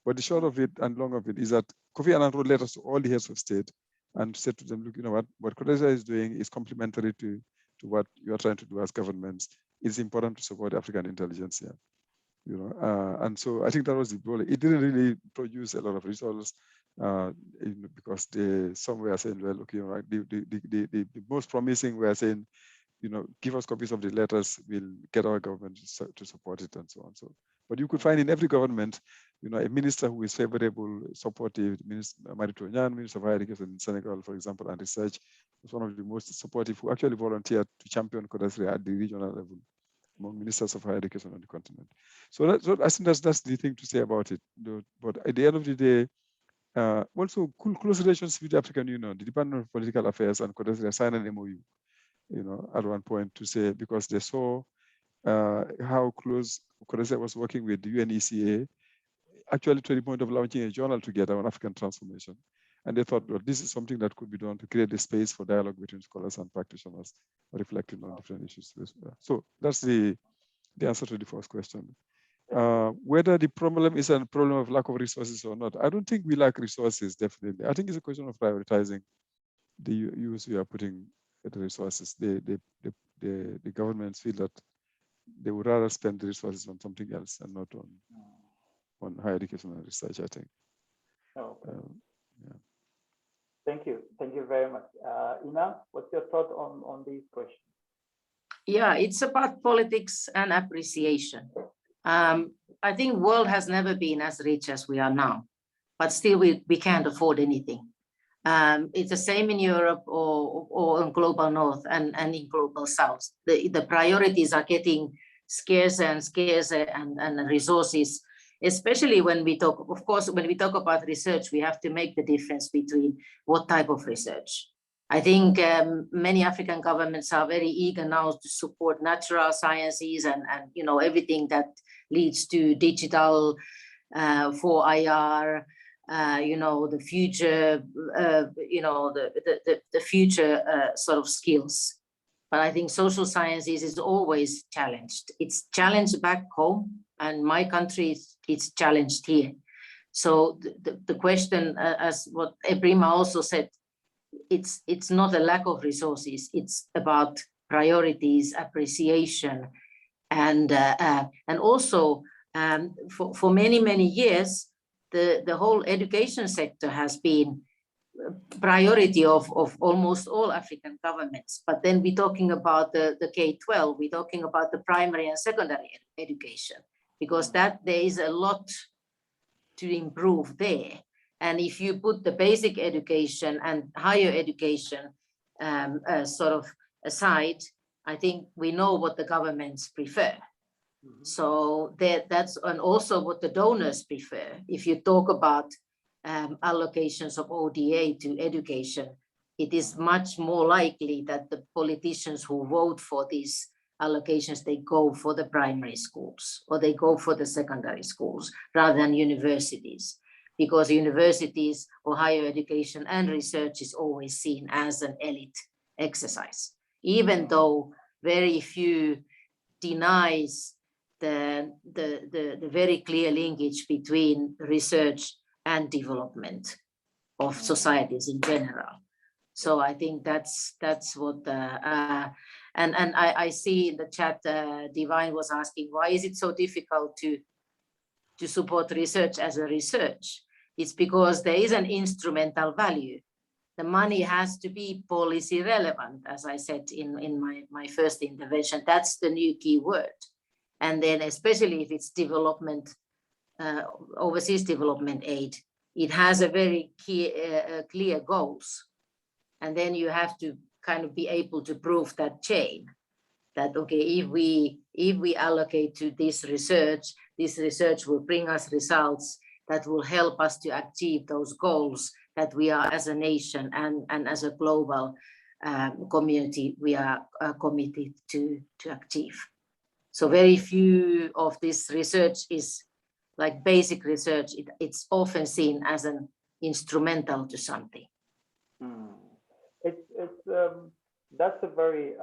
but the short of it and long of it is that Kofi Annan wrote letters to all the heads of state and said to them, look, you know what Rhodesia is doing is complementary to what you are trying to do as governments. It's important to support African intelligentsia, and so I think that was the goal. It didn't really produce a lot of results because some were saying, well, okay, right, the most promising were saying, give us copies of the letters, we'll get our government to support it and so on. So, but you could find in every government, a minister who is favorable, supportive. Minister Marito Nyan, Minister of Higher Education in Senegal, for example, and research, was one of the most supportive, who actually volunteered to champion Rhodesia at the regional level among ministers of higher education on the continent. So I think that's the thing to say about it. But at the end of the day, also close relations with the African Union, the Department of Political Affairs and Rhodesia signed an MOU, at one point to say, because they saw how close Rhodesia was working with the UNECA, actually to the point of launching a journal together on African transformation. And they thought, well, this is something that could be done to create a space for dialogue between scholars and practitioners reflecting on different issues. So that's the answer to the first question. Whether the problem is a problem of lack of resources or not, I don't think we lack resources, definitely. I think it's a question of prioritizing the use we are putting at the resources. The governments feel that they would rather spend the resources on something else and not on higher education and research, I think. Okay. Yeah. Thank you very much. Ina, what's your thought on these questions? Yeah, it's about politics and appreciation. I think the world has never been as rich as we are now, but still we can't afford anything. It's the same in Europe or in global north and in global south. The priorities are getting scarcer and scarcer, and resources, especially when we talk, of course, when we talk about research, we have to make the difference between what type of research. I think many African governments are very eager now to support natural sciences and everything that leads to digital, 4IR, the future, the future sort of skills. But I think social sciences is always challenged. It's challenged back home, and my country it's challenged here. So the question, as what Ebrima also said, it's not a lack of resources. It's about priorities, appreciation, and also for many years, the whole education sector has been priority of almost all African governments. But then we're talking about the K-12, we're talking about the primary and secondary education, because there is a lot to improve there. And if you put the basic education and higher education sort of aside, I think we know what the governments prefer. So that's, and also what the donors prefer. If you talk about allocations of ODA to education, it is much more likely that the politicians who vote for these allocations, they go for the primary schools or they go for the secondary schools rather than universities, because universities or higher education and research is always seen as an elite exercise, even though very few denies the very clear linkage between research and development of societies in general. So I think that's what and I see in the chat, Divine was asking, why is it so difficult to support research as a research? It's because there is an instrumental value. The money has to be policy relevant, as I said in my first intervention. That's the new key word. And then especially if it's development, overseas development aid, it has a very clear goals. And then you have to kind of be able to prove that chain, that, okay, if we allocate to this research will bring us results that will help us to achieve those goals that we are as a nation and as a global community, we are committed to achieve. So very few of this research is like basic research. It's often seen as an instrumental to something. That's a very,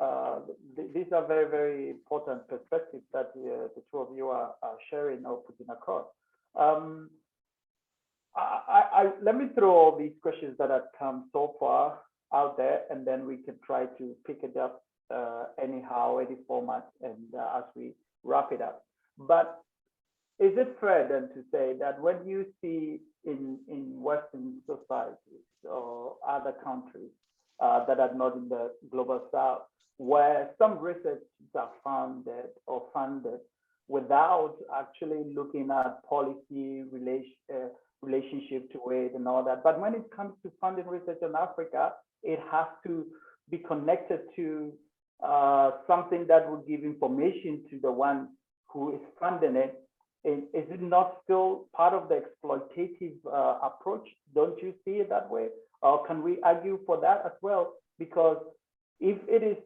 these are very, very important perspectives that the two of you are sharing or putting across. Let me throw all these questions that have come so far out there, and then we can try to pick it up anyhow, any format, and as we wrap it up. But is it fair then to say that when you see in Western societies or other countries that are not in the global south, where some research are funded without actually looking at policy relationship to it and all that, but when it comes to funding research in Africa, it has to be connected to something that would give information to the one who is funding it. Is it not still part of the exploitative approach? Don't you see it that way? Or can we argue for that as well? Because if it is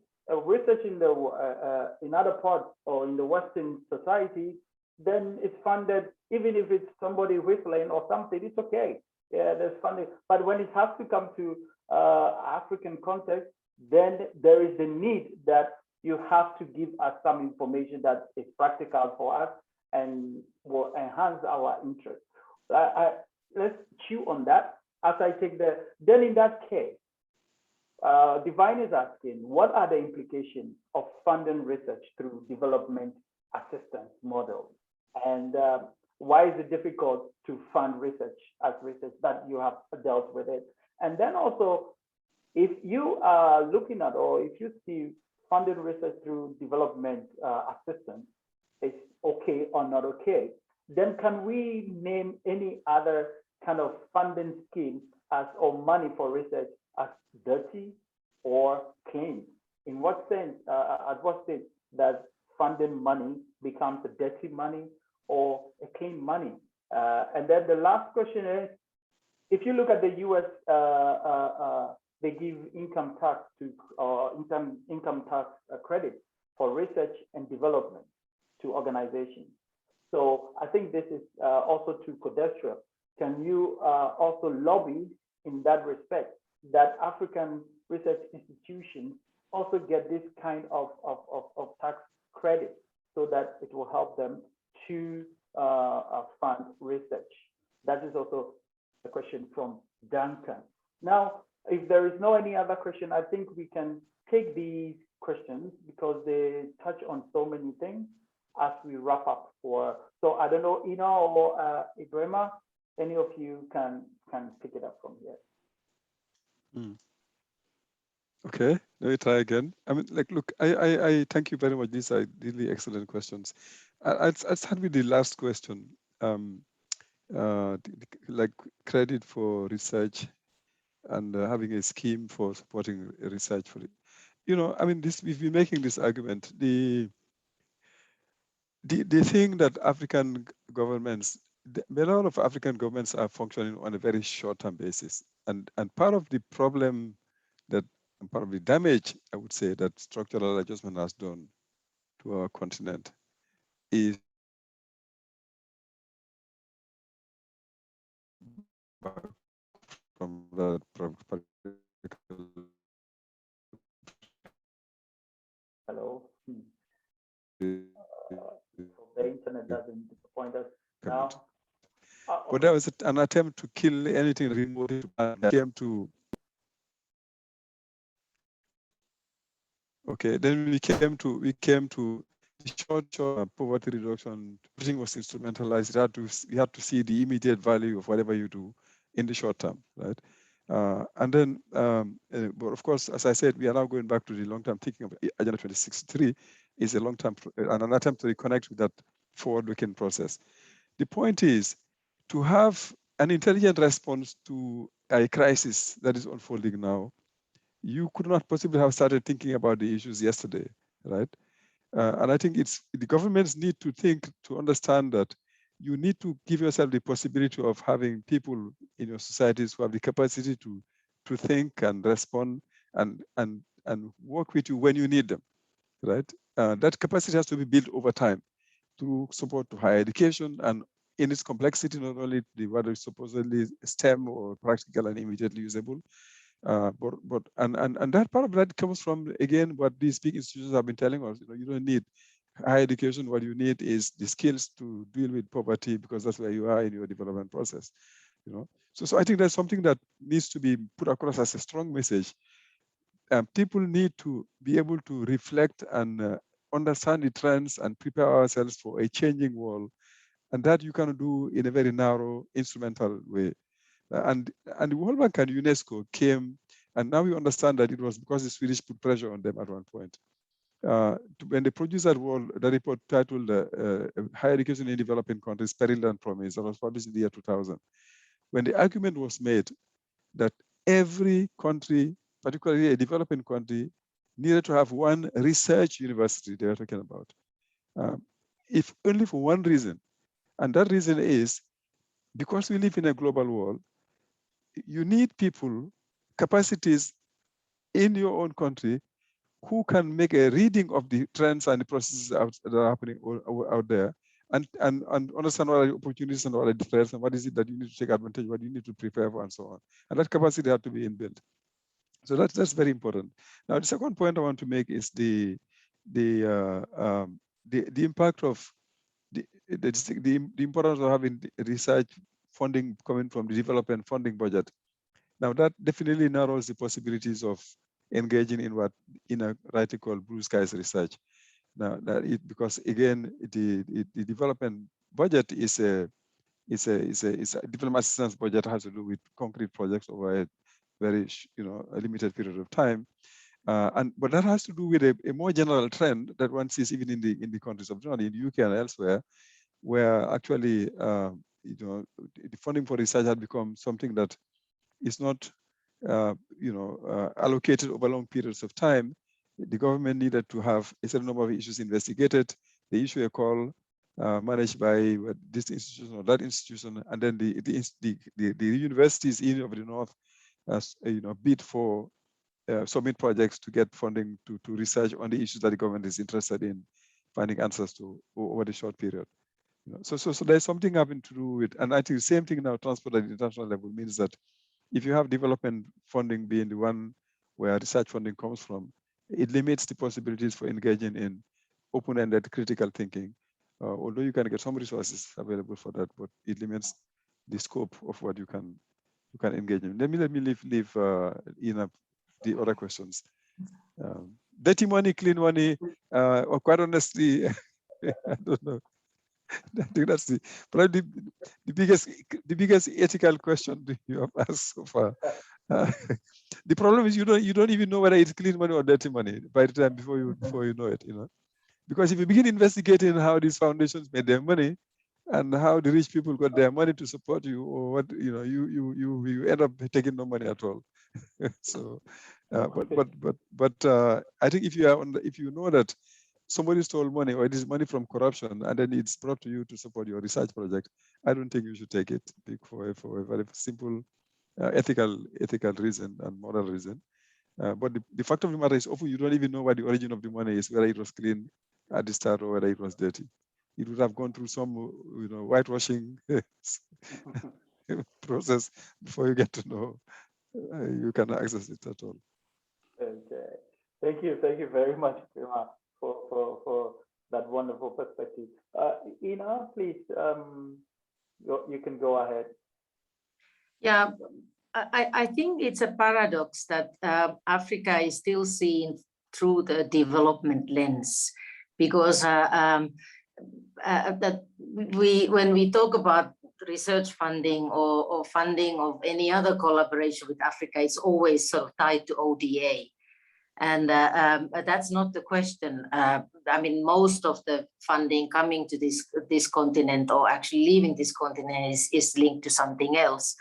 research in the in other parts or in the Western society, then it's funded, even if it's somebody whistling or something, it's okay. Yeah, there's funding. But when it has to come to African context, then there is the need that you have to give us some information that is practical for us and will enhance our interest. Let's chew on that as I take then in that case, Divine is asking, what are the implications of funding research through development assistance models? And why is it difficult to fund research as research that you have dealt with it? And then also, if you are looking at, or if you see funded research through development assistance is okay or not okay, then can we name any other kind of funding schemes as or money for research as dirty or clean? In what sense, at what stage does funding money becomes a dirty money or a clean money? And then the last question is, if you look at the US, they give income tax to income tax credit for research and development to organizations. So I think this is also to Codestra. Can you also lobby in that respect that African research institutions also get this kind of tax credit so that it will help them to fund research? That is also a question from Duncan. Now, if there is no any other question, I think we can take these questions because they touch on so many things as we wrap up. So I don't know, Ina or Ibrahima, any of you can pick it up from here. Okay, let me try again. I mean, like, look, I thank you very much. These are really excellent questions. I'll start with the last question. Like credit for research and having a scheme for supporting research for it. you know, I mean, this, we've been making this argument. The thing that African governments, a lot of African governments are functioning on a very short-term basis, and part of the problem that, and part of the damage, I would say, that structural adjustment has done to our continent is from that Hello. The internet doesn't disappoint us now. But that was an attempt to kill anything remote that came to. Okay, then we came to short poverty reduction. Everything was instrumentalized. You had to see the immediate value of whatever you do in the short term, right? And then, but of course, as I said, we are now going back to the long-term thinking of Agenda 2063 is a long-term and an attempt to reconnect with that forward-looking process. The point is to have an intelligent response to a crisis that is unfolding now. You could not possibly have started thinking about the issues yesterday, right? And I think the governments need to think, to understand that you need to give yourself the possibility of having people in your societies who have the capacity to think and respond and work with you when you need them, right? That capacity has to be built over time through support to higher education and in its complexity, not only what is supposedly STEM or practical and immediately usable, but that part of that comes from, again, what these big institutions have been telling us. You know, you don't need higher education. What you need is the skills to deal with poverty, because that's where you are in your development process. You know, so I think that's something that needs to be put across as a strong message. People need to be able to reflect and understand the trends and prepare ourselves for a changing world, and that you can do in a very narrow, instrumental way. And the World Bank and UNESCO came, and now we understand that it was because the Swedish put pressure on them at one point. When they produced that report titled Higher Education in Developing Countries, Peril and Promise, that was published in the year 2000, when the argument was made that every country, particularly a developing country, needed to have one research university they were talking about, if only for one reason. And that reason is because we live in a global world, you need people, capacities in your own country who can make a reading of the trends and the processes that are happening out there, and understand what are the opportunities and what are the threats and what is it that you need to take advantage, what you need to prepare for, and so on. And that capacity has to be inbuilt. So that's very important. Now, the second point I want to make is the impact of the importance of having research funding coming from the development funding budget. Now, that definitely narrows the possibilities of engaging in what in a rightly called blue skies research. Now, because again, the development budget is a development assistance budget has to do with concrete projects over a very a limited period of time, but that has to do with a more general trend that one sees even in the countries of Germany, in the UK and elsewhere, where actually the funding for research had become something that is not allocated over long periods of time. The government needed to have a certain number of issues investigated. They issue a call managed by this institution or that institution, and then the universities in of the north, bid for submit projects to get funding to research on the issues that the government is interested in finding answers to over the short period. So there's something having to do with, and I think the same thing now transport at the international level means that if you have development funding being the one where research funding comes from, it limits the possibilities for engaging in open-ended critical thinking. Although you can get some resources available for that, but it limits the scope of what you can engage in. Let me leave the other questions. Dirty money, clean money, or quite honestly, I don't know. I think that's probably the biggest ethical question you have asked so far. The problem is you don't even know whether it's clean money or dirty money by the time before you know it, because if you begin investigating how these foundations made their money and how the rich people got their money to support you, or what you end up taking no money at all. So But I think if you are if you know that somebody stole money or it is money from corruption and then it's brought to you to support your research project, I don't think you should take it for a very simple ethical reason and moral reason. But the fact of the matter is often you don't even know what the origin of the money is, whether it was clean at the start or whether it was dirty. It would have gone through some whitewashing process before you get to know you can access it at all. Okay. Thank you very much, Prima, for that wonderful perspective. Ina, please, you can go ahead. Yeah, I think it's a paradox that Africa is still seen through the development lens, because that when we talk about research funding or funding of any other collaboration with Africa, it's always sort of tied to ODA. And that's not the question. I mean, most of the funding coming to this continent or actually leaving this continent is linked to something else.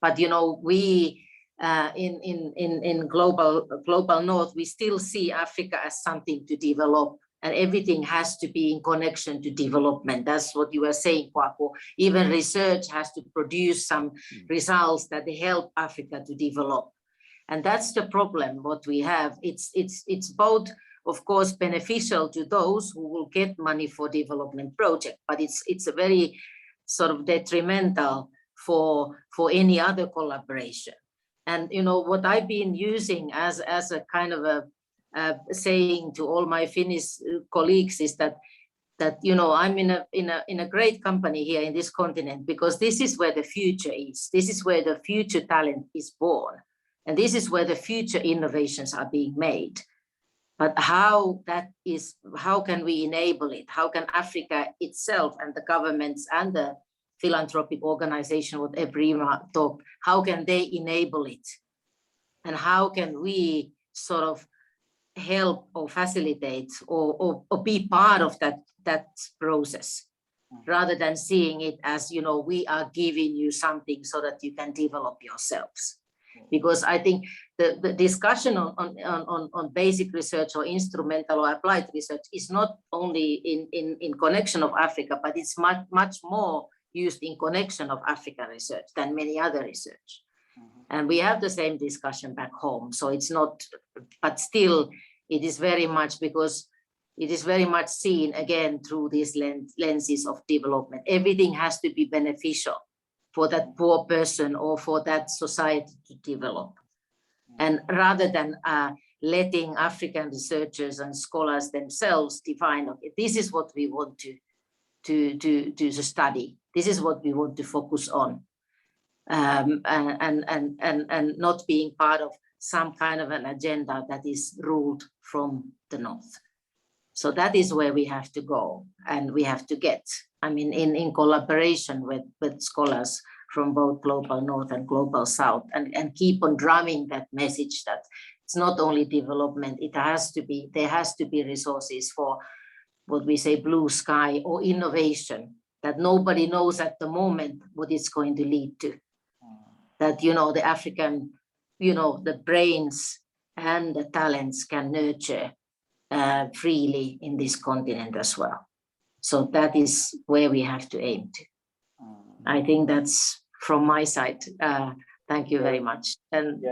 But we in global North, we still see Africa as something to develop, and everything has to be in connection to development. That's what you were saying, Kwaku. Even research has to produce some results that help Africa to develop. And that's the problem, what we have. It's both, of course, beneficial to those who will get money for development project, but it's a very sort of detrimental for any other collaboration. And what I've been using as a kind of a saying to all my Finnish colleagues is that I'm in a great company here in this continent, because this is where the future is. This is where the future talent is born. And this is where the future innovations are being made. But how can we enable it? How can Africa itself and the governments and the philanthropic organization, what Ebrima talked, how can they enable it? And how can we sort of help or facilitate or be part of that process, rather than seeing it as, we are giving you something so that you can develop yourselves? Because I think the discussion on basic research or instrumental or applied research is not only in connection of Africa, but it's much more used in connection of African research than many other research. And we have the same discussion back home. So it's not, but still it is very much, because it is very much seen again through these lenses of development. Everything has to be beneficial for that poor person or for that society to develop. And rather than letting African researchers and scholars themselves define, okay, this is what we want to study. This is what we want to focus on. And not being part of some kind of an agenda that is ruled from the North. So that is where we have to go, and we have to get, in collaboration with scholars from both global North and global South, and keep on drumming that message that it's not only development, there has to be resources for what we say blue sky or innovation that nobody knows at the moment what it's going to lead to. That, the African, the brains and the talents can nurture freely in this continent as well. So that is where we have to aim to. I think that's from my side. Thank you very much. And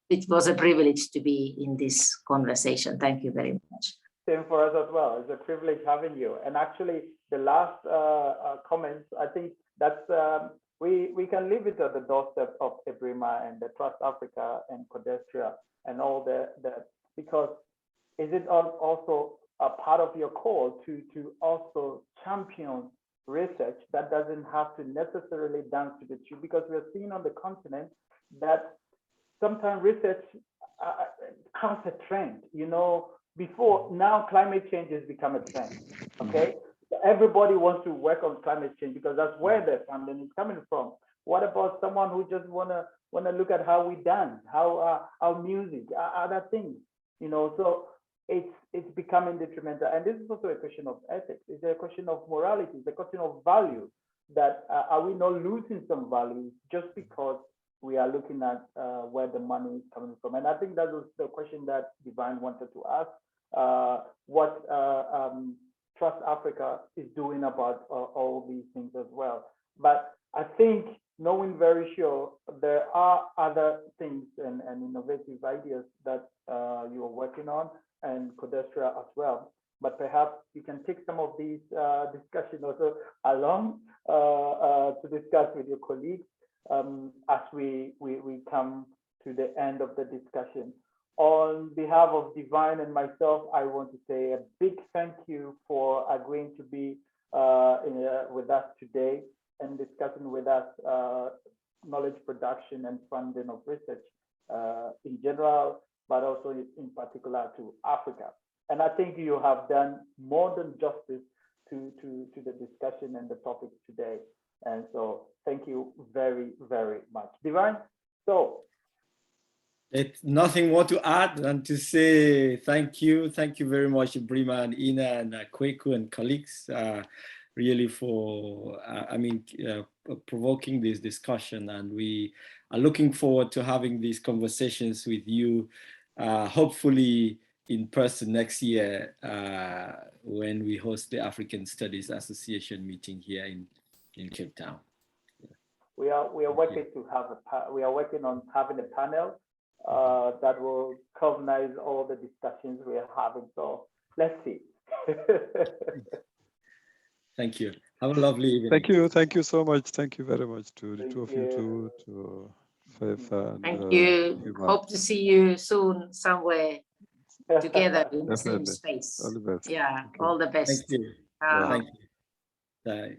it was a privilege to be in this conversation. Thank you very much. Same for us as well. It's a privilege having you. And actually, the last comments, I think that's we can leave it at the doorstep of Ebrima and the Trust Africa and Codestria and all that, because is it also a part of your call to also champion research that doesn't have to necessarily dance to the tune? Because we're seeing on the continent that sometimes research becomes a trend. Before now, climate change has become a trend. Okay. Everybody wants to work on climate change because that's where the funding is coming from. What about someone who just wanna look at how we dance, how our music, other things, So it's becoming detrimental, and this is also a question of ethics. It's a question of morality. It's a question of value. That are we not losing some values just because we are looking at where the money is coming from. And I think that was the question that Divine wanted to ask, what Trust Africa is doing about all these things as well. But I think, knowing very sure, there are other things and innovative ideas that you are working on, and Codestra as well. But perhaps you can take some of these discussions also along to discuss with your colleagues as we come to the end of the discussion. On behalf of Divine and myself, I want to say a big thank you for agreeing to be with us today and discussing with us knowledge production and funding of research in general, but also in particular to Africa. And I think you have done more than justice to the discussion and the topic today. And so thank you very, very much. Divine, so. It's nothing more to add than to say thank you. Thank you very much, Brima and Ina and Kweku and colleagues, really for, provoking this discussion. And we are looking forward to having these conversations with you, hopefully in person next year when we host the African Studies Association meeting here in Cape Town. We are working we are working on having a panel that will coordinate all the discussions we are having. So let's see. Thank you. Have a lovely evening. Thank you. Thank you so much. Thank you very much to the two of you, to Faifa. Thank you. Hope to see you soon somewhere together in the same space. All the best. Yeah, all the best. Thank you. Bye. Thank you. Bye.